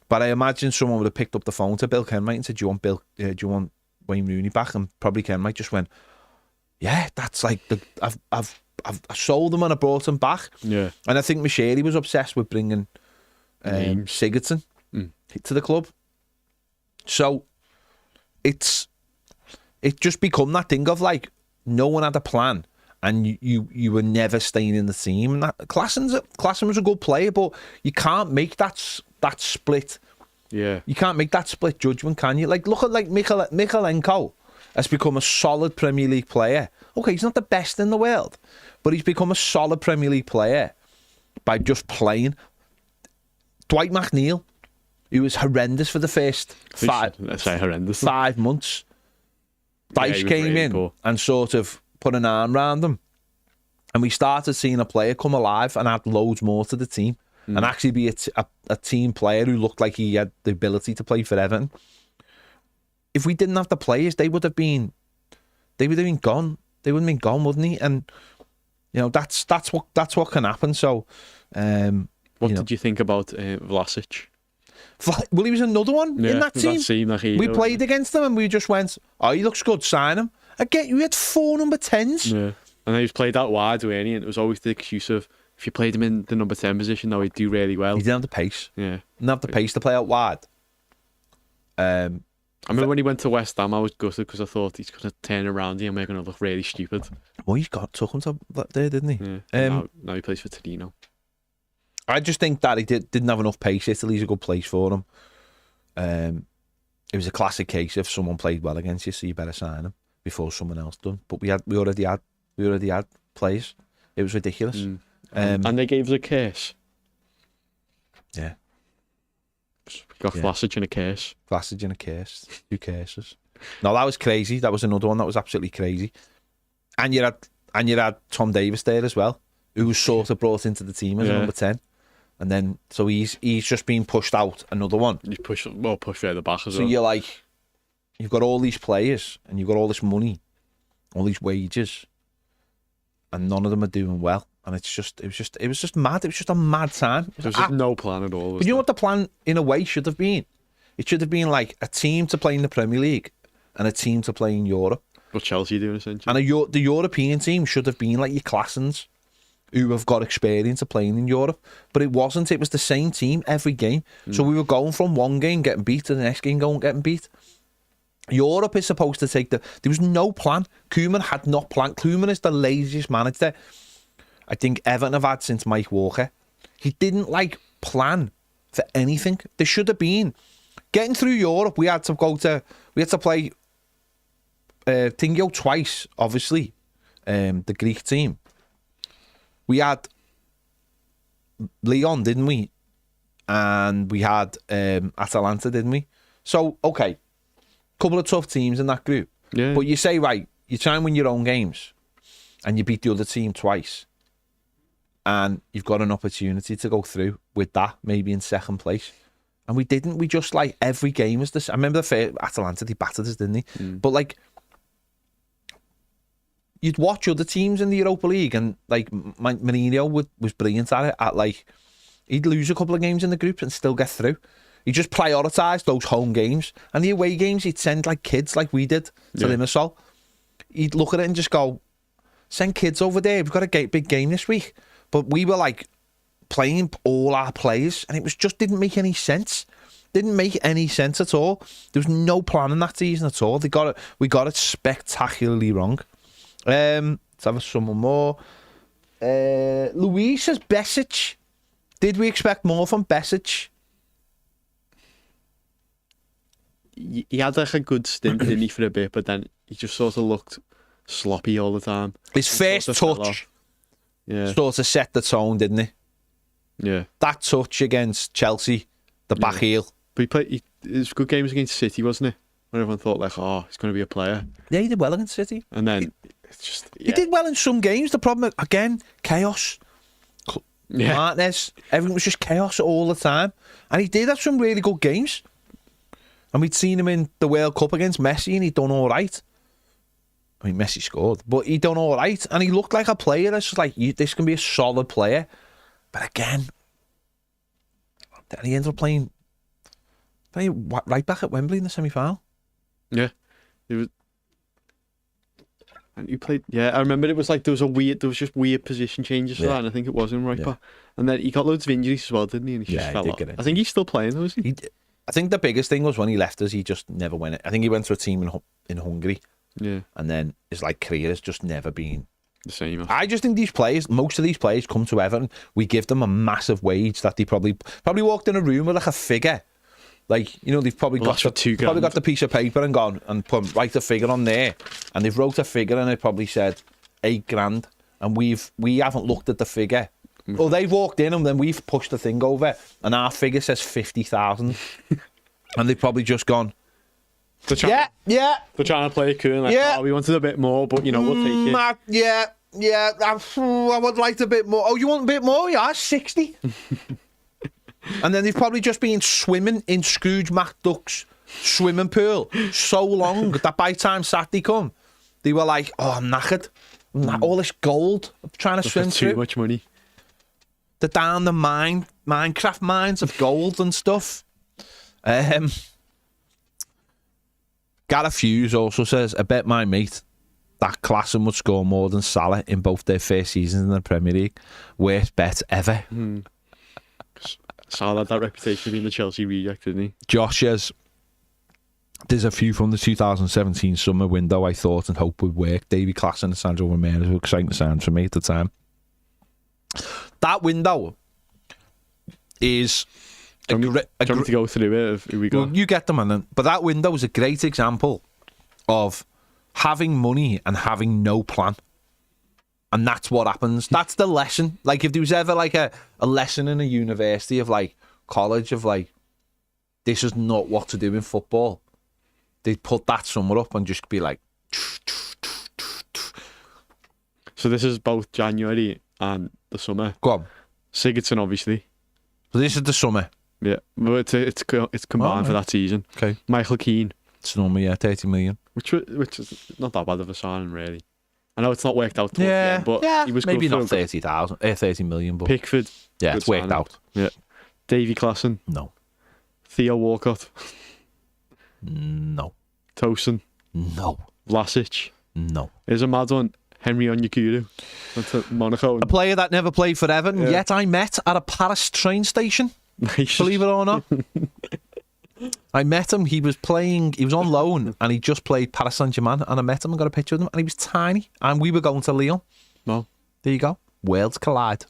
But I imagine someone would have picked up the phone to Bill Kenwright and said, do you want Wayne Rooney back? And probably Kenwright just went, yeah, that's like, I've sold him and I brought him back. Yeah. And I think Michele was obsessed with bringing Sigurdsson to the club. So it just become that thing of like, no one had a plan. And you were never staying in the team. And Klaassen was a good player, but you can't make that split. Yeah, you can't make that split judgment, can you? Like, look at like Michalenko has become a solid Premier League player. Okay, he's not the best in the world, but he's become a solid Premier League player by just playing. Dwight McNeil, who was horrendous for the first 5 months. Dice came in and sort of put an arm around him, and we started seeing a player come alive and add loads more to the team and actually be a team player who looked like he had the ability to play for Everton. If we didn't have the players, they would have been gone. They would have been gone, wouldn't he? And you know, that's what can happen. So what did you think about Vlasic? Well, he was another one in that team. We played against him and we just went, oh, he looks good, sign him. Again, you had 4 number 10s. Yeah. And he was played out wide, weren't he? And it was always the excuse of, if you played him in the number 10 position, though, he'd do really well. He didn't have the pace. Yeah. He didn't have the pace to play out wide. I remember when he went to West Ham, I was gutted because I thought he's going to turn around here and we're going to look really stupid. Well, took him to that there, didn't he? Yeah. Now he plays for Torino. I just think that he didn't have enough pace. Italy's a good place for him. It was a classic case if someone played well against you, so you better sign him before someone else done. But we already had players. It was ridiculous. And they gave us a case. Yeah. We got Vlasic in a case. Vlasic in a case. 2 cases. No, that was crazy. That was another one that was absolutely crazy. And you had Tom Davis there as well, who was sort of brought into the team as a number 10. And then, so he's just been pushed out, another one. He's pushed further back as well. So you're like, you've got all these players and you've got all this money, all these wages, and none of them are doing well. And it was just mad. It was just a mad time. There was just no plan at all. But you know what the plan, in a way, should have been? It should have been like a team to play in the Premier League and a team to play in Europe. What Chelsea doing, essentially. And the European team should have been like your Classens, who have got experience of playing in Europe. But it wasn't. It was the same team every game. So we were going from one game getting beat to the next game getting beat. Europe is supposed to take there was no plan. Koeman had not planned. Koeman is the laziest manager I think Everton have had since Mike Walker. He didn't plan for anything. There should have been. Getting through Europe, we had to play Tingyo twice, obviously. The Greek team. We had Lyon, didn't we? And we had Atalanta, didn't we? So, okay, couple of tough teams in that group. Yeah. But you say, right, you try and win your own games and you beat the other team twice. And you've got an opportunity to go through with that, maybe in second place. And we didn't. We just, every game was this. I remember the first Atalanta, they battered us, didn't they? But, you'd watch other teams in the Europa League and, Mourinho was brilliant at it. He'd lose a couple of games in the group and still get through. He just prioritised those home games. And the away games, he'd send, kids like we did to Limassol. He'd look at it and just go, send kids over there. We've got a big game this week. But we were, playing all our players, and it just didn't make any sense. Didn't make any sense at all. There was no plan in that season at all. We got it spectacularly wrong. Let's have someone more. Louise says Besic. Did we expect more from Besic? He had a good stint, didn't he, for a bit, but then he just sort of looked sloppy all the time. His first touch sort of set the tone, didn't he? Yeah. That touch against Chelsea, the back heel. But it was good games against City, wasn't it? When everyone thought, he's going to be a player. Yeah, he did well against City. And then it's just... He did well in some games. The problem, again, chaos. Martinez, everything was just chaos all the time. And he did have some really good games. And we'd seen him in the World Cup against Messi and he'd done all right. I mean, Messi scored, but he'd done all right. And he looked like a player that's just this can be a solid player. But again, he ended up playing right back at Wembley in the semi-final. Yeah. It was... And you played... Yeah, I remember it was there was just weird position changes for that, and I think it was in right back. And then he got loads of injuries as well, didn't he? And he just fell off. I think he's still playing, though, isn't he? I think the biggest thing was when he left us, he just never went. I think he went to a team in Hungary. Yeah. And then his career has just never been the same. I just think most of these players come to Everton, we give them a massive wage that they probably walked in a room with a figure. They've probably got the piece of paper and gone and write a figure on there. And they've wrote a figure and it probably said $8,000. And we haven't looked at the figure. Well, they've walked in and then we've pushed the thing over and our figure says 50,000. And they've probably just gone, They're trying to play it cool. We wanted a bit more, but we'll take it. I would like a bit more. Oh, you want a bit more? Yeah, 60. And then they've probably just been swimming in Scrooge McDuck's swimming pool so long that by the time Saturday come, they were like, oh, I'm knackered. All this gold I'm trying to swim through. Too much money. They're down the Minecraft mines of gold and stuff. Gareth Hughes also says, I bet my mate that Klassen would score more than Salah in both their first seasons in the Premier League. Worst bet ever. Salah had that reputation of being the Chelsea reject, didn't he? Josh says, there's a few from the 2017 summer window I thought and hoped would work. Davy Klassen and Sandro Ramirez were exciting sounds for me at the time. That window is... Do you want me to go through it? Who we got? Well, you get them, man. But that window is a great example of having money and having no plan. And that's what happens. That's the lesson. If there was ever a lesson in a university of college of this is not what to do in football, they'd put that somewhere up and just be like. So this is both January and the summer. Go on. Sigurdsson, obviously. So this is the summer. Yeah, but it's combined for that season. Okay. Michael Keane, It's normally 30 million. which is not that bad of a signing, really. I know it's not worked out towards the Yeah, end, but yeah. he was Maybe good not for 30 million, but Pickford. yeah, good it's worked signing. out. Yeah. Davy Klassen, No, Theo Walcott, no, Tosin, no, Vlasic. no. There's a mad one, Henry Onyekuru. That's at Monaco. A player that never played for Everton, Yeah. yet I met at a Paris train station. Nice. Believe it or not. I met him. He was on loan, and he just played Paris Saint-Germain. And I met him and got a picture with him, and he was tiny. And we were going to Lyon. No. There you go. Worlds collide.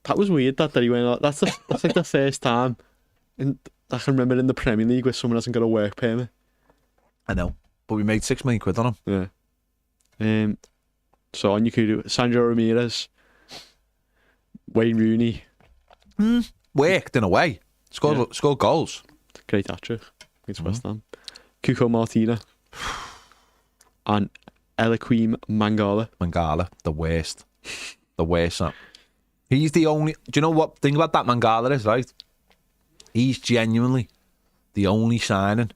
That was weird that he went. That's like the first time I can remember in the Premier League where someone hasn't got a work permit. I know, but we made £6 million on him. Yeah. So Onyekuru, Sandro Ramirez, Wayne Rooney. Worked in a way. Scored goals. Great hat-trick against West Ham. Cuco Martina. And Eliaquim Mangala. The worst. The worst. Son. He's the only. Do you know what thing about that Mangala is, right? He's genuinely the only signing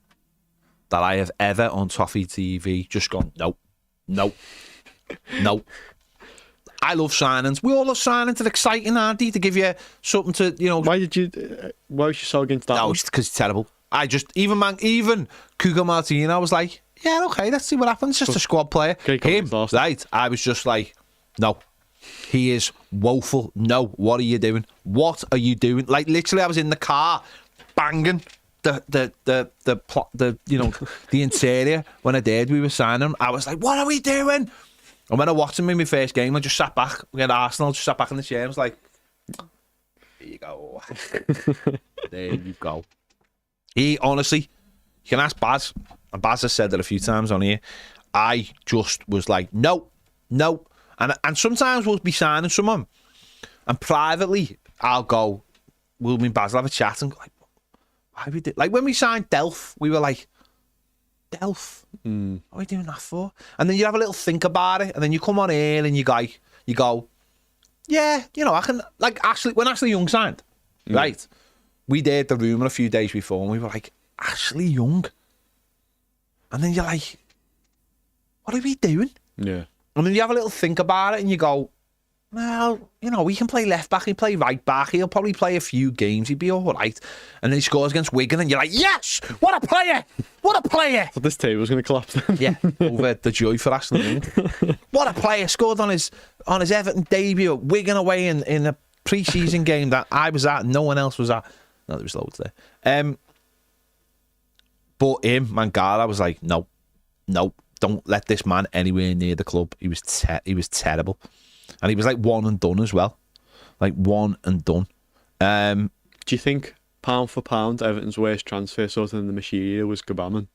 that I have ever on Toffee TV just gone, no. I love signings. We all love signings. They're exciting, aren't they? To give you something to, Why was you so against that? No, one? it's because it's terrible. Even Cuco Martina, I was like, yeah, okay, let's see what happens. Just a squad player. Him, right? I was just like, no. He is woeful. No, what are you doing? What are you doing? Like literally, I was in the car banging the interior when I did. We were signing him. I was like, what are we doing? And when I watched him in my first game, I just sat back. We had Arsenal, just sat back in the chair. I was like, there you go. There you go. He honestly, you can ask Baz, and Baz has said that a few times on here. I just was like, no. And sometimes we'll be signing someone, and privately I'll go, we'll be Baz, have a chat and go like, why we did like when we signed Delph, we were like, Delph, what are we doing that for? And then you have a little think about it, and then you come on here and you go, yeah, I can like when Ashley Young signed, right? We did the rumour a few days before, and we were like, Ashley Young, and then you're like, what are we doing? Yeah. And then you have a little think about it and you go, well, he can play left back, he can play right back, he'll probably play a few games, he'd be all right. And then he scores against Wigan and you're like, yes, what a player! What a player! So this table's going to collapse then. Yeah, over the joy for Ashley Young. What a player, scored on his Everton debut at Wigan away in a pre-season game that I was at and no one else was at. No, there was loads there. But him, Mangala, I was like, no. Don't let this man anywhere near the club. He was terrible. And he was like one and done as well. Like one and done. Do you think, pound for pound, Everton's worst transfer sort of in the machine was Gabaman?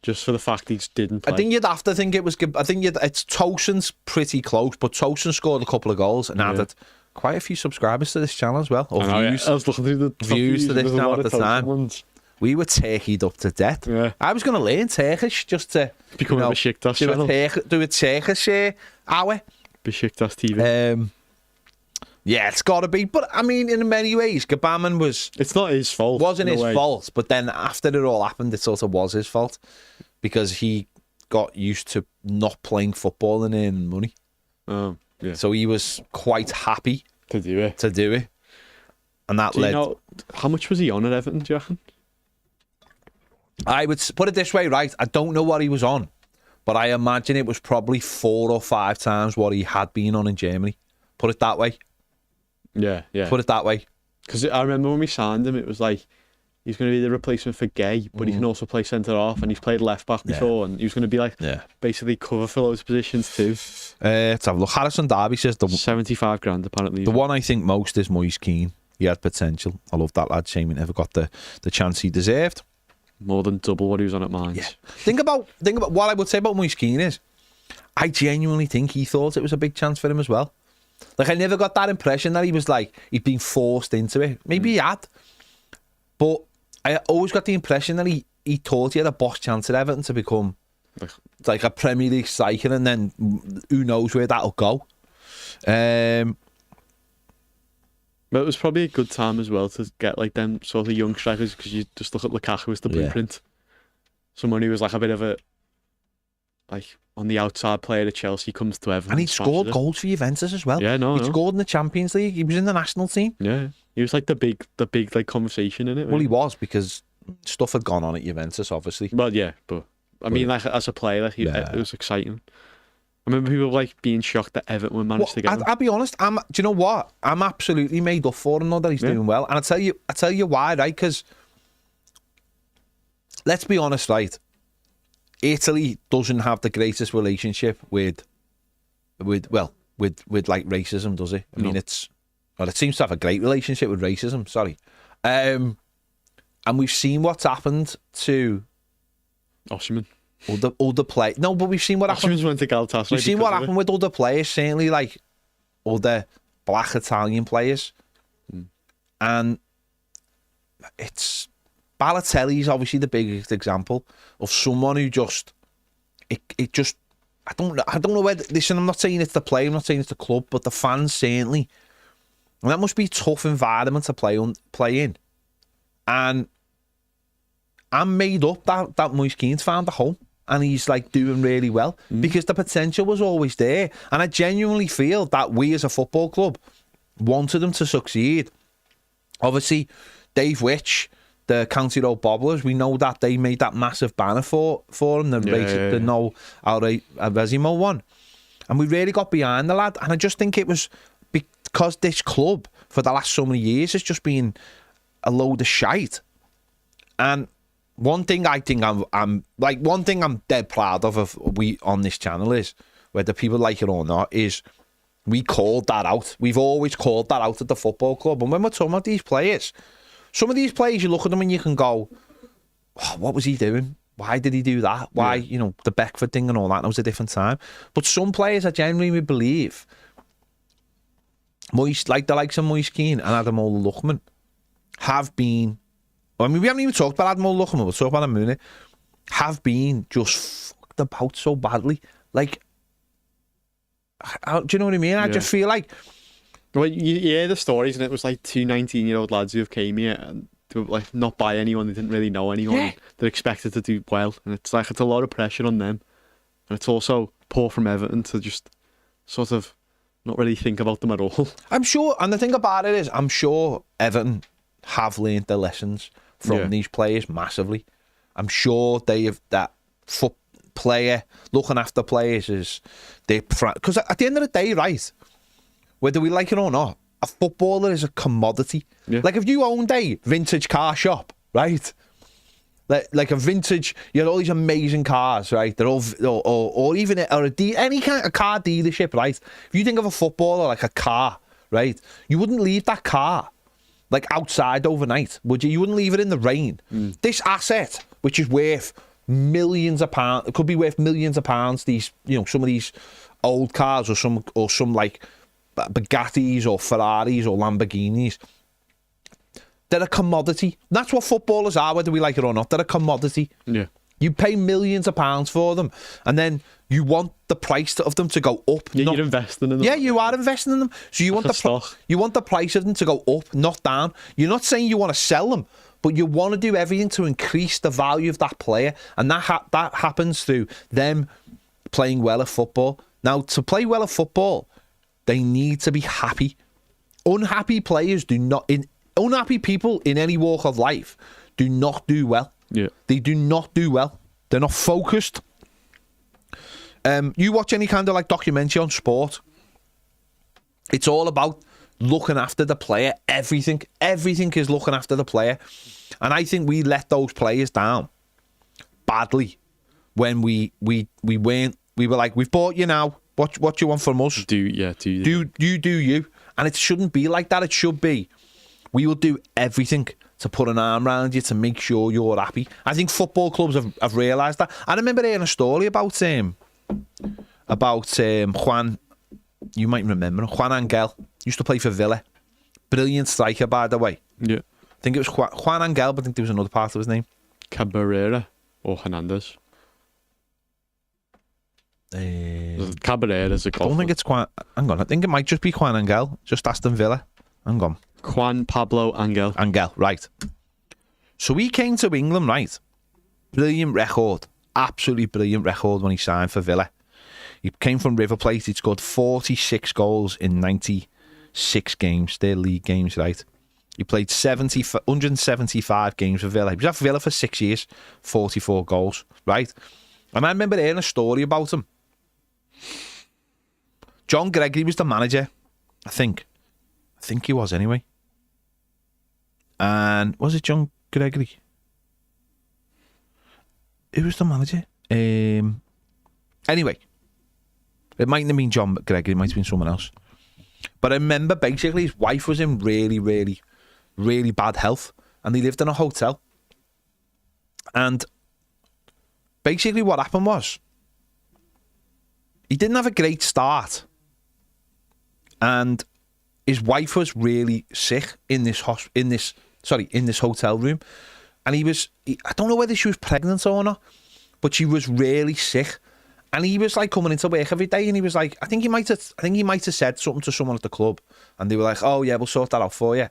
Just for the fact he just didn't play. I think you'd have to think it was... it's Tosin's pretty close, but Tosin scored a couple of goals and added quite a few subscribers to this channel as well. Or views. I was looking through the views to this channel at the time. Ones. We were Turkeyed up to death. Yeah. I was going to learn Turkish just to become a Besiktas channel. Do a Turkish hour. Besiktas TV. Yeah, it's got to be. But I mean, in many ways, Gabaman was. It's not his fault. Wasn't his fault, but then after it all happened, it sort of was his fault because he got used to not playing football and earning money. Yeah. So he was quite happy to do it. And that do led. You know, how much was he on at Everton, do you reckon? I would put it this way, right? I don't know what he was on, but I imagine it was probably 4 or 5 times what he had been on in Germany. Put it that way. Yeah. Put it that way. Because I remember when we signed him, it was like he's going to be the replacement for Gay, but he can also play centre half, and he's played left back before, and he was going to be like basically cover for those positions too. Let's have a look. Harrison Darby says 75 grand apparently. The one I think most is Moise Keane. He had potential. I love that lad. Shame he never got the chance he deserved. More than double what he was on at Mainz. Yeah. Think about what I would say about Moise Keane is I genuinely think he thought it was a big chance for him as well. Like, I never got that impression that he was like, he'd been forced into it. Maybe he had. But I always got the impression that he thought he had a boss chance at Everton to become like a Premier League striker, and then who knows where that'll go. But it was probably a good time as well to get like them sort of young strikers, because you just look at Lukaku as the blueprint. someone who was like a bit of a like on the outside player at Chelsea comes to Everton. And he scored goals for Juventus as well. Yeah, no, he scored in the Champions League. He was in the national team. Yeah, he was like the big like conversation in it. Well, he was, because stuff had gone on at Juventus, obviously. Well, yeah, but I mean, like as a player, like, it was exciting. I remember people like being shocked that Everton managed to get him. I'll be honest. Do you know what? I'm absolutely made up for him now that he's doing well, and I tell you why, right? Because let's be honest, right? Italy doesn't have the greatest relationship with like racism, does it? I mean, it seems to have a great relationship with racism. Sorry, and we've seen what's happened to Osimhen. Other play. No, but we've seen what happened. Osimhen's went to Galatasaray. We've seen what happened with other players, certainly like other black Italian players, and it's Balotelli's obviously the biggest example of someone who just it just I don't know whether, listen, I'm not saying it's the player, I'm not saying it's the club, but the fans certainly, and that must be a tough environment to play in, and I'm made up that Moise Keane's found a home and he's like doing really well because the potential was always there, and I genuinely feel that we as a football club wanted him to succeed. Obviously, Dave Witch, the County Road Bobblers, we know that they made that massive banner for him, the No Alresimo one. And we really got behind the lad. And I just think it was because this club, for the last so many years, has just been a load of shite. And one thing I think I'm dead proud of we on this channel is, whether people like it or not, is we called that out. We've always called that out at the football club. And when we're talking about these players, some of these players, you look at them and you can go, oh, what was he doing? Why did he do that? Why, the Beckford thing and all that, was a different time. But some players, I genuinely believe, like the likes of Moise Keane and Ademola Lookman, have been, I mean, we haven't even talked about Ademola Lookman, we'll talk about him in a minute, have been just fucked about so badly. Like, do you know what I mean? I just feel like, well, you hear the stories, and it was like 2 19-year-old lads who have came here and they were like not by anyone, they didn't really know anyone. Yeah. They're expected to do well, and it's a lot of pressure on them, and it's also poor from Everton to just sort of not really think about them at all. I'm sure, and the thing about it is, I'm sure Everton have learned their lessons from these players massively. I'm sure they have that player looking after players is because at the end of the day, right, whether we like it or not, a footballer is a commodity. Yeah. Like if you owned a vintage car shop, right? Like a vintage, you had all these amazing cars, right? They're all, or even any kind of car dealership, right? If you think of a footballer like a car, right? You wouldn't leave that car like outside overnight, would you? You wouldn't leave it in the rain. This asset, which is worth millions of pounds, it could be worth millions of pounds. These, some of these old cars, or some like Bugattis or Ferraris or Lamborghinis, they're a commodity. That's what footballers are, whether we like it or not. They're a commodity. Yeah. You pay millions of pounds for them, and then you want the price of them to go up. Yeah, you're investing in them. Yeah, you are investing in them. So you want the price of them to go up, not down. You're not saying you want to sell them, but you want to do everything to increase the value of that player, and that happens through them playing well at football. Now, to play well at football, they need to be happy. Unhappy players unhappy people in any walk of life do not do well. Yeah. They do not do well. They're not focused. You watch any kind of like documentary on sport, it's all about looking after the player. Everything is looking after the player. And I think we let those players down badly when we were like, we've bought you now. What do you want from us? Do you. And it shouldn't be like that. It should be, we will do everything to put an arm around you to make sure you're happy. I think football clubs have realised that. I remember hearing a story about Juan, you might remember him, Juan Angel, used to play for Villa. Brilliant striker, by the way. Yeah. I think it was Juan Angel, but I think there was another part of his name. Cabrera or Hernandez. Cabrera's a golfer. I don't think it's Juan. Hang on, I think it might just be Juan Angel. Just Aston Villa. Hang on. Juan Pablo Angel. Angel, right. So he came to England, right? Brilliant record. Absolutely brilliant record when he signed for Villa. He came from River Plate. He'd scored 46 goals in 96 games. Their league games, right? He played 175 games for Villa. He was at Villa for 6 years, 44 goals, right? And I remember hearing a story about him. John Gregory was the manager, I think. I think he was anyway. And was it John Gregory? Who was the manager? Anyway, it mightn't have been John Gregory. It might have been someone else. But I remember basically his wife was in really, really, really bad health, and they lived in a hotel. And basically what happened was he didn't have a great start, and his wife was really sick in this hotel room, and I don't know whether she was pregnant or not, but she was really sick. And he was like coming into work every day, and he was like, I think he might have said something to someone at the club, and they were like, "Oh yeah, we'll sort that out for you."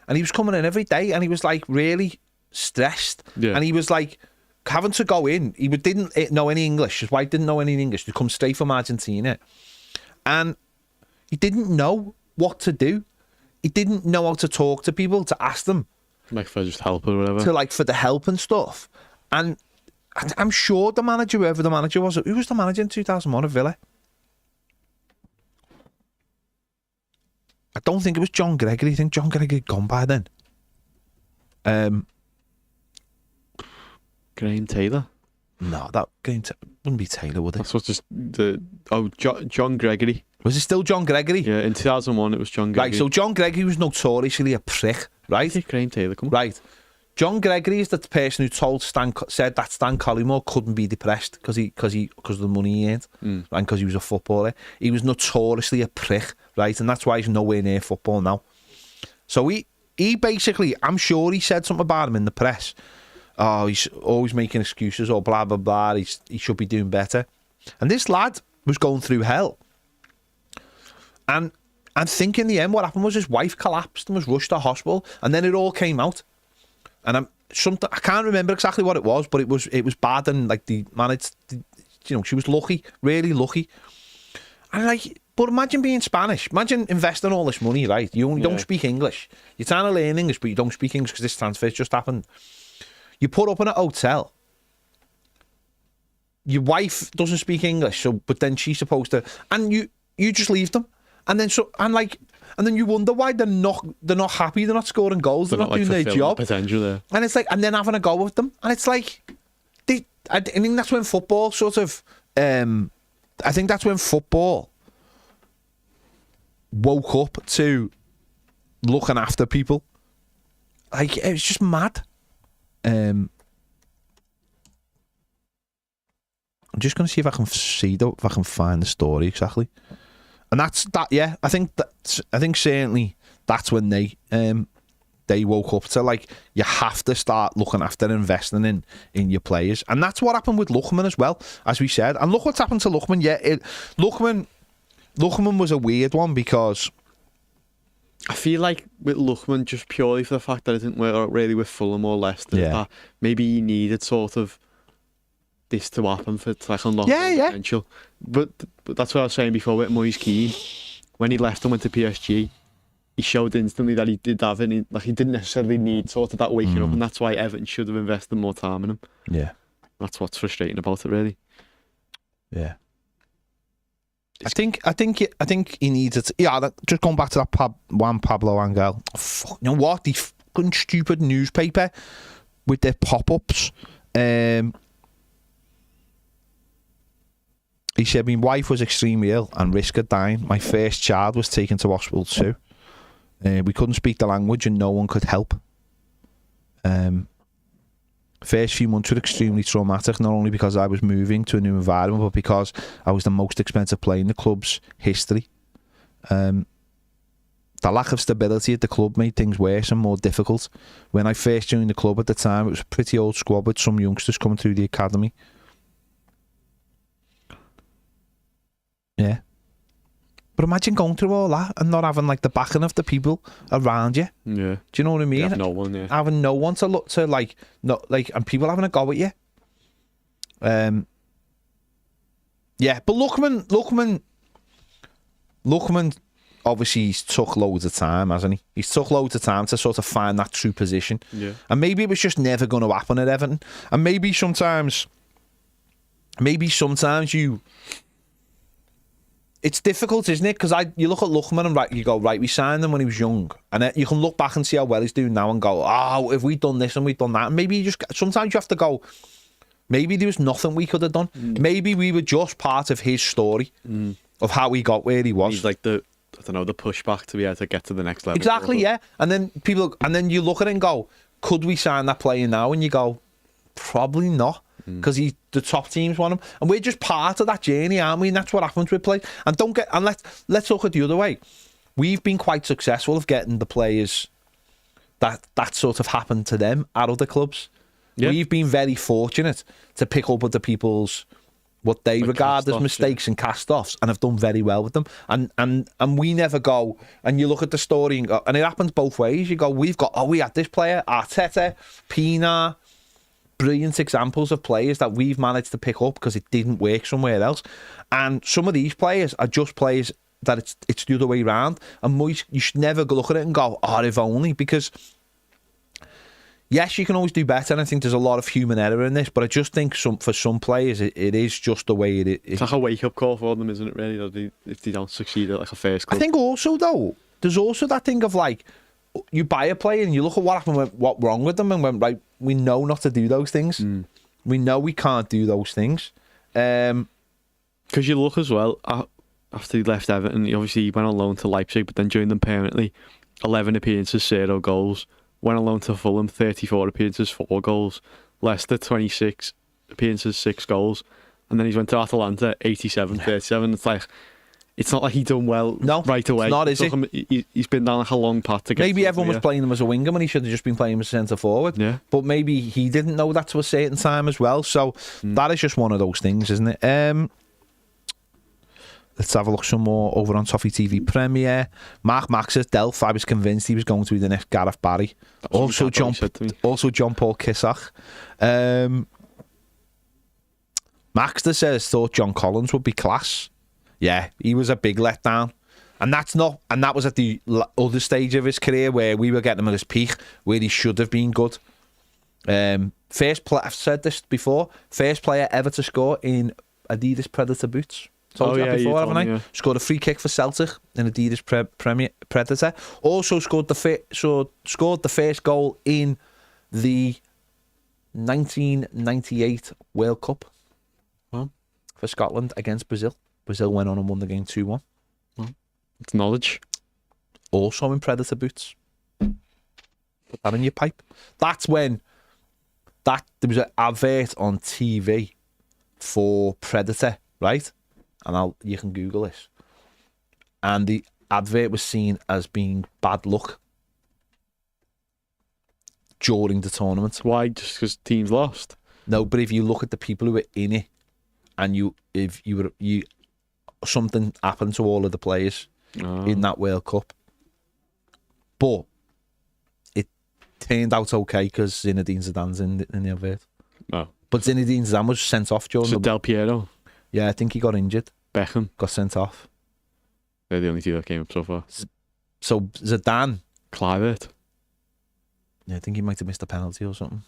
And he was coming in every day, and he was like really stressed, and he was like having to go in. He didn't know any English. His wife didn't know any English. They come straight from Argentina, and he didn't know what to do. He didn't know how to talk to people, to ask them, like for just help or whatever, for the help and stuff. And I'm sure the manager, whoever the manager was, who was the manager in 2001 at Villa? I don't think it was John Gregory. I think John Gregory had gone by then. Graham Taylor? No, that wouldn't be Taylor, would it? That's what's just John Gregory. Was it still John Gregory? Yeah, in 2001 it was John Gregory. Right, so John Gregory was notoriously a prick, right? Graham Taylor, come on. Right. John Gregory is the person who said that Stan Collymore couldn't be depressed because of the money he earned, and because he was a footballer. He was notoriously a prick, right? And that's why he's nowhere near football now. So he basically, I'm sure he said something about him in the press. Oh, he's always making excuses or blah, blah, blah. He should be doing better. And this lad was going through hell. And I think in the end what happened was his wife collapsed and was rushed to hospital, and then it all came out. And I can't remember exactly what it was, but it was bad, and like the managed, she was lucky, really lucky. And but imagine being Spanish. Imagine investing all this money, right? You don't speak English. You're trying to learn English, but you don't speak English because this transfer just happened. You put up in a hotel. Your wife doesn't speak English, but then she's supposed to, and you just leave them, and then you wonder why they're not happy. They're not scoring goals. They're not doing their job. Potential there. And it's like, and then having a go with them, and it's like, I think that's when football sort of. I think that's when football woke up to looking after people. Like, it was just mad. I'm just going to see if I can find the story exactly. And that's that. Yeah, I think certainly that's when they woke up to, like, you have to start looking after, investing in your players, and that's what happened with Lookman as well, as we said. And look what's happened to Lookman. Yeah, Lookman was a weird one because I feel like with Lookman, just purely for the fact that it didn't work out really with Fulham or Leicester, that maybe he needed sort of this to happen to unlock potential. But that's what I was saying before with Moise Keane. When he left and went to PSG, he showed instantly that he did have it. He didn't necessarily need sort of that waking up, and that's why Everton should have invested more time in him. Yeah, that's what's frustrating about it, really. Yeah, I think he needs it. Yeah, just going back to that Juan Pablo Angel. Fuck, you know what? The fucking stupid newspaper with their pop-ups. He said, my wife was extremely ill and risked of dying. My first child was taken to hospital too. We couldn't speak the language and no one could help. First few months were extremely traumatic, not only because I was moving to a new environment, but because I was the most expensive player in the club's history. The lack of stability at the club made things worse and more difficult. When I first joined the club at the time, it was a pretty old squad with some youngsters coming through the academy. Yeah. But imagine going through all that and not having like the backing of the people around you. Yeah. Do you know what I mean? You have no one, yeah. Having no one to look to, like, not like, and people having a go at you. Yeah, but Lookman obviously he's took loads of time, hasn't he? He's took loads of time to sort of find that true position. Yeah. And maybe it was just never going to happen at Everton. And maybe sometimes you... It's difficult, isn't it? Because you look at Lookman and you go, right, we signed him when he was young. And then you can look back and see how well he's doing now and go, oh, if we'd done this and we'd done that. And maybe sometimes you have to go, maybe there was nothing we could have done. Maybe we were just part of his story of how he got where he was. He's like the pushback to be able to get to the next level. Exactly, yeah. And then you look at it and go, could we sign that player now? And you go, probably not, because the top teams want him, and we're just part of that journey, aren't we? And that's what happens with players. And let's look at the other way. We've been quite successful of getting the players that sort of happened to them at other clubs. Yeah. We've been very fortunate to pick up other people's what they regard as mistakes and cast-offs, and have done very well with them. And we never go, and you look at the story and go, and it happens both ways. You go, we had this player, Arteta, Pina, brilliant examples of players that we've managed to pick up because it didn't work somewhere else. And some of these players are just players that it's the other way around. And you should never look at it and go, oh, if only, because... Yes, you can always do better, and I think there's a lot of human error in this, but I just think for some players, it is just the way it is. It's like a wake-up call for them, isn't it, really, if they don't succeed at like a first club? I think also, though, there's also that thing of, like, you buy a player and you look at what happened, what wrong with them, and went, right, we know not to do those things. We know we can't do those things. Because you look as well, after he left Everton, obviously he went on loan to Leipzig, but then joined them permanently. 11 appearances, 0 goals. Went on loan to Fulham, 34 appearances, 4 goals. Leicester, 26 appearances, 6 goals. And then he's went to Atalanta, 87, 37. It's not like he done well right away. It's not, is it? He's been down like a long path to get. Maybe everyone was playing him as a winger when he should have just been playing him as a centre forward. Yeah. But maybe he didn't know that to a certain time as well. So that is just one of those things, isn't it? Let's have a look some more over on Toffee TV Premier. Mark Max says, Delph, I was convinced he was going to be the next Gareth Barry. Also John Paul Kissock. Maxter says, thought John Collins would be class. Yeah, he was a big letdown. And that was at the other stage of his career where we were getting him at his peak, where he should have been good. I've said this before, first player ever to score in Adidas Predator boots. Told you that before, haven't I? Yeah. Scored a free kick for Celtic in Adidas Predator. Also scored the first goal in the 1998 World Cup for Scotland against Brazil. Brazil went on and won the game 2-1. It's knowledge. Also in Predator boots. Put that in your pipe. That's when there was an advert on TV for Predator, right? And you can Google this. And the advert was seen as being bad luck during the tournament. Why? Just because teams lost? No, but if you look at the people who were in it, and something happened to all of the players in that World Cup, but it turned out okay because Zinedine Zidane's in the advert. Oh, but Zinedine Zidane was sent off during Del Piero. Yeah, I think he got injured. Beckham got sent off. They're the only two that came up so far. So Zidane, Clivert. Yeah, I think he might have missed a penalty or something.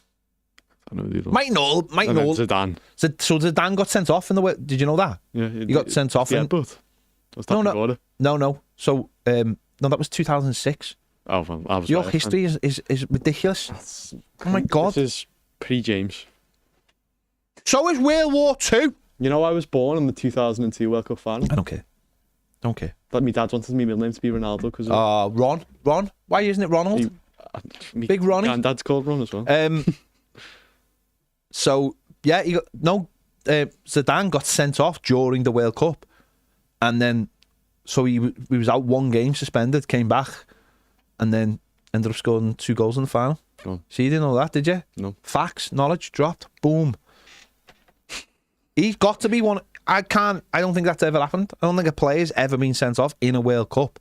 I know the other. Might know. Zidane. So Zidane got sent off in the way. Did you know that? Yeah, he got sent off. Yeah, but no. So that was 2006. Oh, well, I was your history is ridiculous. Oh my God. This is pre-James. So is World War II. You know, I was born in the 2002 World Cup final. I don't care. But my dad wanted my middle name to be Ronaldo because. Ron. Why isn't it Ronald? Big Ronnie. Granddad's called Ron as well. So yeah, Zidane got sent off during the World Cup, and then so he was out one game suspended, came back, and then ended up scoring 2 goals in the final. Oh. So you didn't know that, did you? No. Facts, knowledge dropped. Boom. He's got to be one. I don't think that's ever happened. I don't think a player's ever been sent off in a World Cup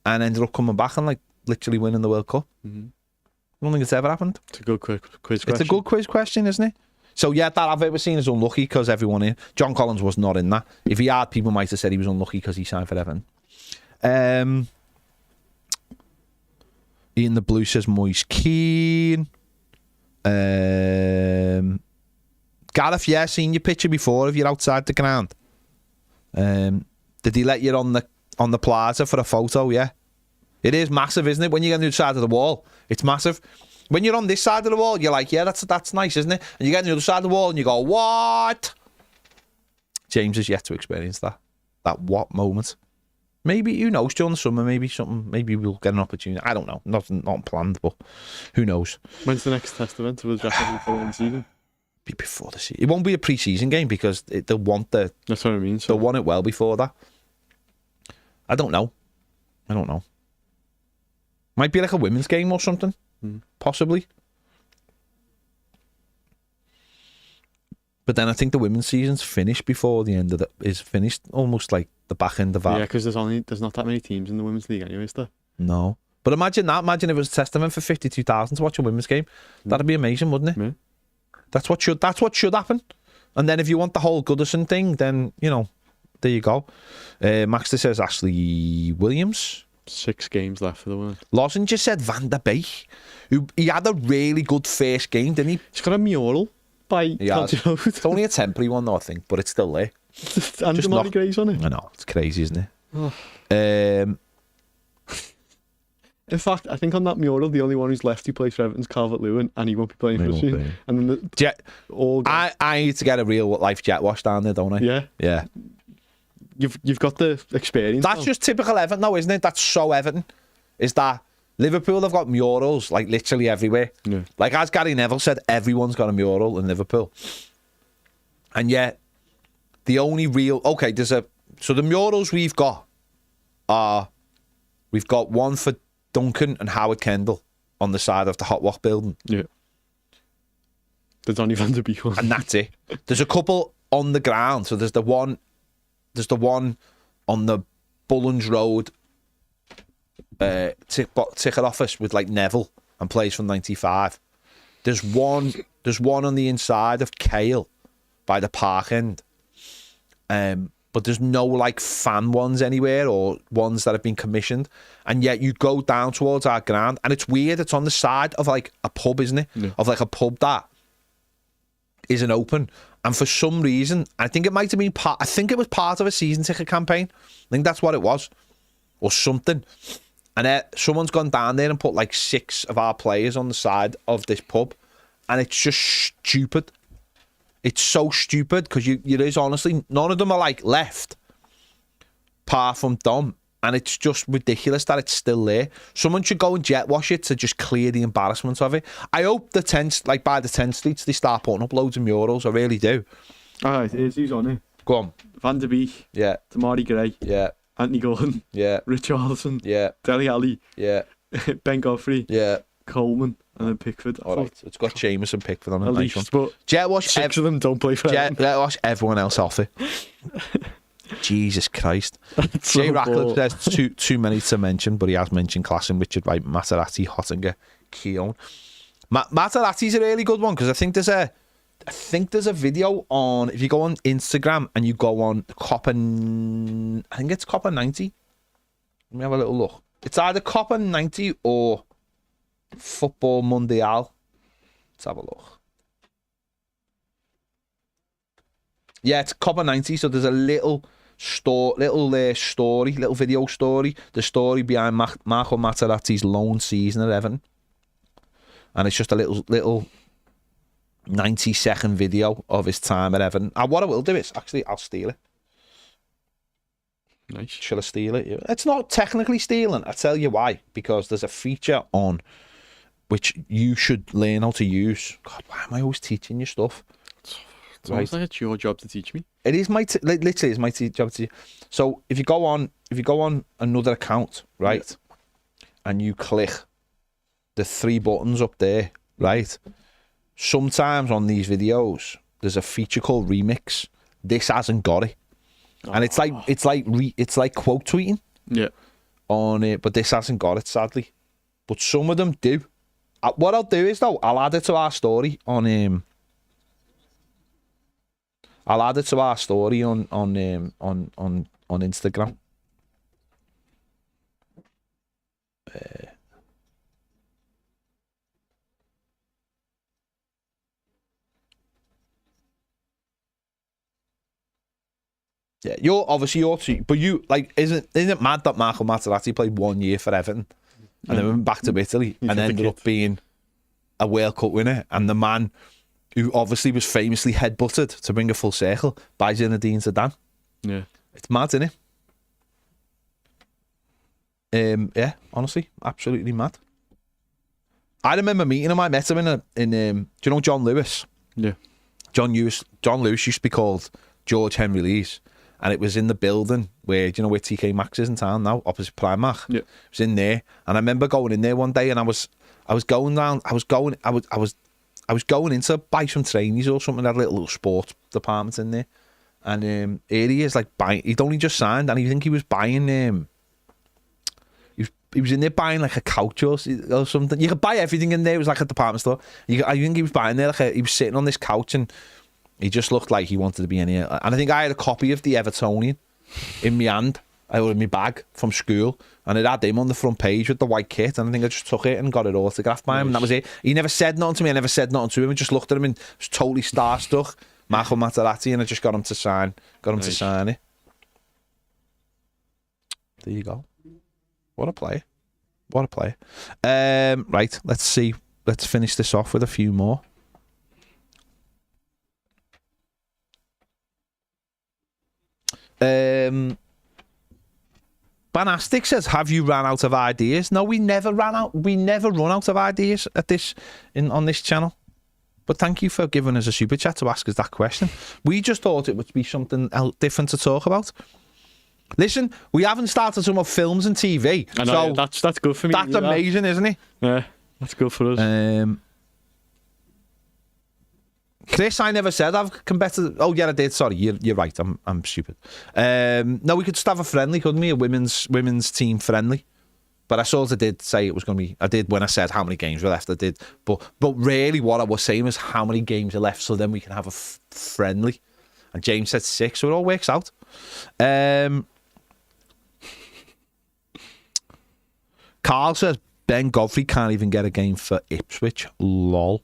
and ended up coming back and like literally winning the World Cup. Mm-hmm. I don't think it's ever happened. It's a good quiz question. It's a good quiz question, isn't it? So yeah, that advert was seen as unlucky because everyone in. John Collins was not in that. If he had, people might have said he was unlucky because he signed for Everton. Ian the Blue says Moise Keane. Gareth, yeah, seen your picture before if you're outside the ground. Did he let you on the plaza for a photo? Yeah. It is massive, isn't it? When you get on the other side of the wall, it's massive. When you're on this side of the wall, you're like, yeah, that's nice, isn't it? And you get on the other side of the wall and you go, what? James has yet to experience that what moment. Maybe, who knows, during the summer, maybe we'll get an opportunity. I don't know. Not planned, but who knows? When's the next test event? Will draft before the season? Be before the season. It won't be a pre-season game because they'll want the. That's what I mean. They'll want it well before that. I don't know. Might be like a women's game or something. Possibly. But then I think the women's season's finished before the end of is finished, almost like the back end of that. Yeah, because there's not that many teams in the women's league anyway, is there? No. But imagine that. Imagine if it was a test event for 52,000 to watch a women's game. That'd be amazing, wouldn't it? Yeah. That's what should happen. And then if you want the whole Goodison thing, then, there you go. Maxter says Ashley Williams. 6 games left for the women. Lawson just said Van der Beek. He had a really good first game, didn't he? He's got a mural by County Road. It's only a temporary one, though, I think, but it's still there. And the Marty Grays on it. I know, it's crazy, isn't it? Oh. In fact, I think on that mural, the only one who's left who plays for Everton's Calvert-Lewin, and he won't be playing for us soon. And then I need to get a real life jet wash down there, don't I? Yeah. Yeah. You've got the experience. That's just typical Everton, though, isn't it? That's so Everton. Is that Liverpool have got murals like literally everywhere. Yeah. Like as Gary Neville said, everyone's got a mural in Liverpool. And yet, the only real so the murals we've got one for Duncan and Howard Kendall on the side of the Hot Walk building. Yeah. The Donny van der Beek one. And that's it. There's a couple on the ground. So there's the one on the Bullens Road ticket office with like Neville and plays from 95. There's one on the inside of Kale by the park end. But there's no like fan ones anywhere or ones that have been commissioned. And yet you go down towards our ground and it's weird. It's on the side of like a pub, isn't it? Yeah. Of like a pub that isn't open. And for some reason, I think it might have been I think it was part of a season ticket campaign. I think that's what it was. Or something. And someone's gone down there and put like 6 of our players on the side of this pub. And it's just stupid. It's so stupid because you is honestly, none of them are like left. Apart from Dom. And it's just ridiculous that it's still there. Someone should go and jet wash it to just clear the embarrassment of it. I hope by the 10th streets they start putting up loads of murals. I really do. Alright, who's on it? Go on. Van der Beek. Yeah. Tamari Gray. Yeah. Anthony Gordon. Yeah. Richarlison. Yeah. Dele Alli. Yeah. Ben Godfrey. Yeah. Coleman. And then Pickford. Alright, it's got Seamus and Pickford on it. At nice least, one. but jet wash 6 of them don't play for Everton. Jet wash everyone else off it. Jesus Christ. Jay Ratcliffe says too many to mention, but he has mentioned Klassen, Richard Wright, Materazzi, Hottinger, Keown. Materazzi's a really good one because I think there's a video on, if you go on Instagram and you go on I think it's Copper 90. Let me have a little look. It's either Copper 90 or Football Mundial. Let's have a look. Yeah, it's Copper 90, so there's a little video story, the story behind Marco Materazzi's lone season at Everton. And it's just a little 90-second video of his time at Everton. And what I will do is, actually, I'll steal it. Nice. Shall I steal it? It's not technically stealing. I'll tell you why. Because there's a feature on which you should learn how to use. God, why am I always teaching you stuff? It's almost like it's your job to teach me. It is literally it's my job to. So if you go on another account, right, and you click the 3 buttons up there, right. Sometimes on these videos there's a feature called remix, This hasn't got it, and it's like quote tweeting on it, but this hasn't got it, sadly. But some of them do. What I'll do is though, I'll add it to our story on Instagram. Yeah, you're too, but you like isn't it mad that Marco Materazzi played 1 year for Everton and then went back to Italy and ended up being a World Cup winner, and the man who obviously was famously headbutted to bring a full circle by Zinedine Zidane. Yeah, it's mad, isn't it? Yeah, honestly, absolutely mad. I remember meeting him. I met him in do you know John Lewis? Yeah, John Lewis used to be called George Henry Lees. And it was in the building where, do you know where TK Maxx is in town now, opposite Primark? Yeah. It was in there, and I remember going in there one day, and I was going in to buy some trainees or something. They had a little sports department in there, and here he is, like buying. He'd only just signed, and I think he was buying. He was in there buying like a couch or something. You could buy everything in there. It was like a department store. I think he was buying there he was sitting on this couch and. He just looked like he wanted to be in here. And I think I had a copy of the Evertonian in my hand, or in my bag from school, and it had him on the front page with the white kit, and I think I just took it and got it autographed by him, and that was it. He never said nothing to me, I never said nothing to him, I just looked at him and was totally starstruck. Marco Materazzi, and I just got him to sign it. There you go. What a player. Right, let's see. Let's finish this off with a few more. Banastic says, have you ran out of ideas? No, we never run out of ideas on this channel. But thank you for giving us a super chat to ask us that question. We just thought it would be something different to talk about. Listen, we haven't started talking about films and TV. I know, so that's good for me. That's amazing, isn't it? Yeah, that's good for us. Chris, I never said I've competitive. Oh yeah, I did. Sorry, you're right. I'm stupid. No, we could just have a friendly, couldn't we? A women's team friendly. But I sort of did say it was going to be. I did when I said how many games were left. I did, but really, what I was saying was how many games are left, so then we can have a friendly. And James said 6, so it all works out. Carl says Ben Godfrey can't even get a game for Ipswich. Lol.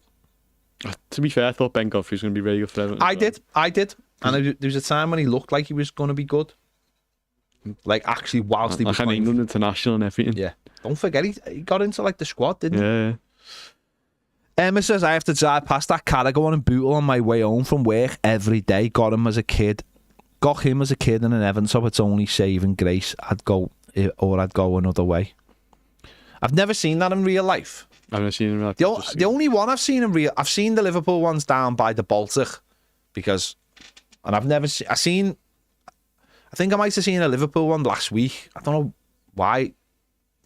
To be fair, I thought Ben Godfrey was going to be very good for Everton. I did. And there was a time when he looked like he was going to be good. Like, actually, whilst he was playing. England international and everything. Yeah. Don't forget, he got into, like, the squad, didn't he? Yeah. Emma says, I have to drive past that Carragher and Bootle on my way home from work every day. Got him as a kid in an Everton, so it's only saving grace. I'd go another way. I've never seen that in real life. I've never seen it in real life. The only one I've seen in real... I've seen the Liverpool ones down by the Baltic, because... And I've never seen... I think I might have seen a Liverpool one last week. I don't know why. I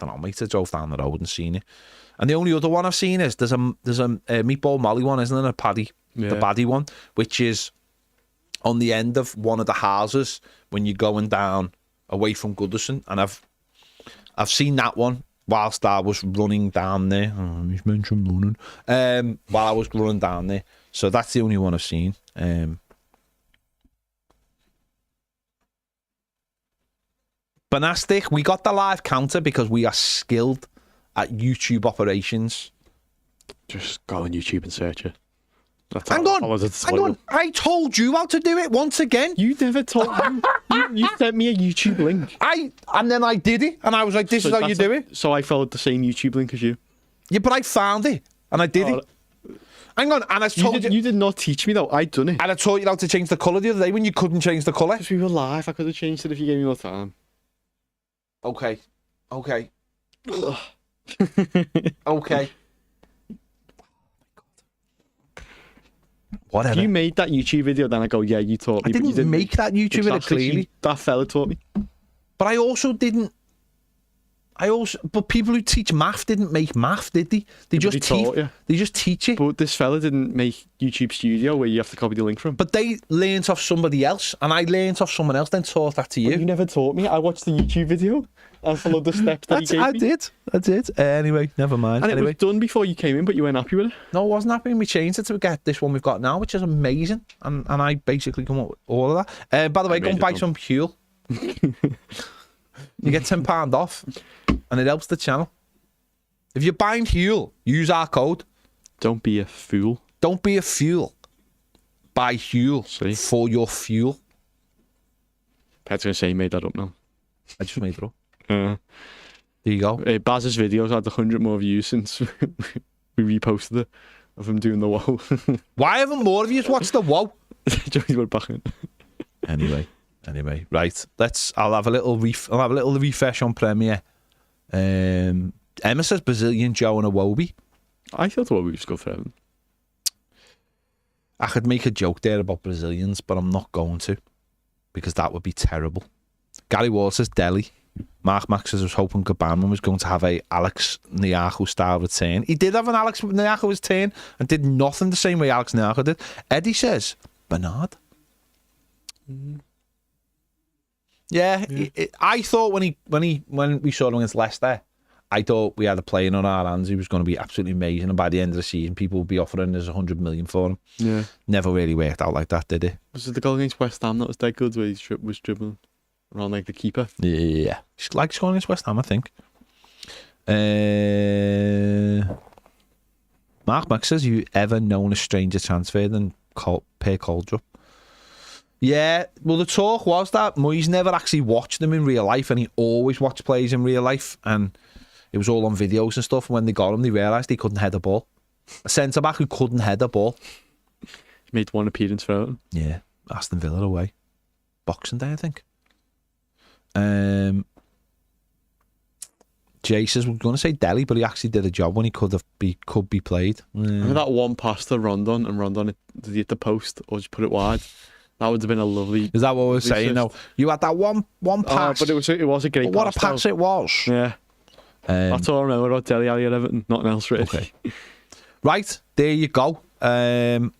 don't know, I might have drove down the road and seen it. And the only other one I've seen is there's a Meatball Molly one, isn't there? A Paddy, the Paddy one, which is on the end of one of the houses when you're going down away from Goodison. And I've seen that one whilst I was running down there. Oh, he's mentioned running. While I was running down there. So that's the only one I've seen. Banastic, we got the live counter because we are skilled at YouTube operations. Just go on YouTube and search it. Hang on. I told you how to do it once again. You never told me. You sent me a YouTube link. And then I did it, and I was like, this is how you do it. So I followed the same YouTube link as you. Yeah, but I found it, and I did it. Hang on, and I told you... You did not teach me, though. I done it. And I taught you how to change the colour the other day when you couldn't change the colour. Because we were live. I could have changed it if you gave me more time. Okay. Okay. Whatever. You made that YouTube video, then I go, yeah, you taught me. I didn't make that YouTube video, clearly. That fella taught me. But I also didn't But people who teach math didn't make math, did they? They just taught you. They just teach it. But this fella didn't make YouTube Studio where you have to copy the link from. But they learnt off somebody else, and I learnt off someone else, then taught that to you. But you never taught me. I watched the YouTube video and followed the steps that he gave me. I did. Anyway, never mind. And anyway. it was done before you came in, but you weren't happy with it. No, I wasn't happy. We changed it to get this one we've got now, which is amazing. And I basically come up with all of that. By the way, go and buy some fuel. You get £10 off, and it helps the channel. If you're buying fuel, use our code. Don't be a fool. Don't be a fool. Buy fuel for your fuel. Pet's going to say he made that up now. I just made it up. There you go. Baz's videos had 100 more views since we reposted it of him doing the whoa. Why haven't more of you watched the whoa? Joey went back in. Anyway, right. I'll have a little refresh on Premier. Emma says Brazilian Joe and Iwobi. I thought Iwobi was good for Everton. I could make a joke there about Brazilians, but I'm not going to, because that would be terrible. Gary Wall says Delhi. Mark Max says I was hoping Gabanman was going to have a Alex Niaku style return. He did have an Alex Niaku return and did nothing the same way Alex Niaku did. Eddie says Bernard. Yeah. I thought when we saw him against Leicester, I thought we had a player on our hands who was going to be absolutely amazing, and by the end of the season, people would be offering us 100 million for him. Yeah. Never really worked out like that, did it? Was it the goal against West Ham that was dead good, where he was dribbling around like the keeper? Yeah. Just like scoring against West Ham, I think. Mark Max says, you ever known a stranger transfer than Per Coldrup? Yeah, well, the talk was that Moyes never actually watched them in real life, and he always watched players in real life, and it was all on videos and stuff. And when they got him, they realised he couldn't head a ball. A centre-back who couldn't head a ball. He made one appearance for Everton. Yeah, Aston Villa away. Boxing Day, I think. Jay says, we're going to say Delhi, but he actually did a job when he could be played. Remember that one pass to Rondon, and Rondon, did he hit the post or just put it wide? That would have been a lovely... Is that what we're saying? No, you had that one pass. But it was a great pass. What a pass it was. Yeah. That's all I remember about Dele Alli at Everton. Nothing else, really. Okay. Right, there you go. Evan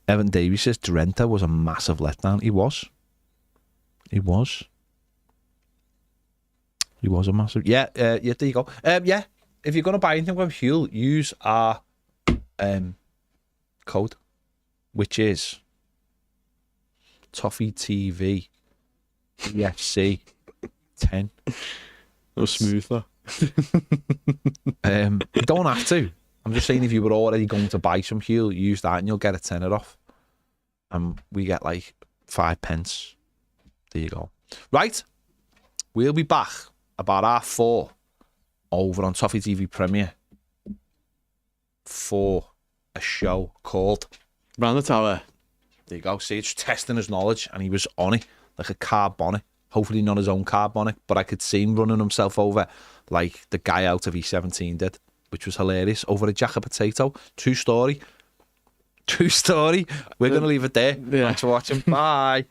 Davies says Drenthe was a massive letdown. He was a massive... Yeah, there you go. Yeah, if you're going to buy anything from Huel, use our code, which is Toffee TV EFC 10. That was smooth, though. You don't have to. I'm just saying, if you were already going to buy some Huel, use that and you'll get a tenner off. And we get like 5 pence. There you go. Right, we'll be back about 4:30 over on Toffee TV Premier for a show called Round the Tower. There you go. See, it's testing his knowledge, and he was on it like a carbonic. Hopefully not his own carbonic, but I could see him running himself over like the guy out of E17 did, which was hilarious, over a jack of potato. True story. We're going to leave it there. Yeah. Thanks for watching. Bye.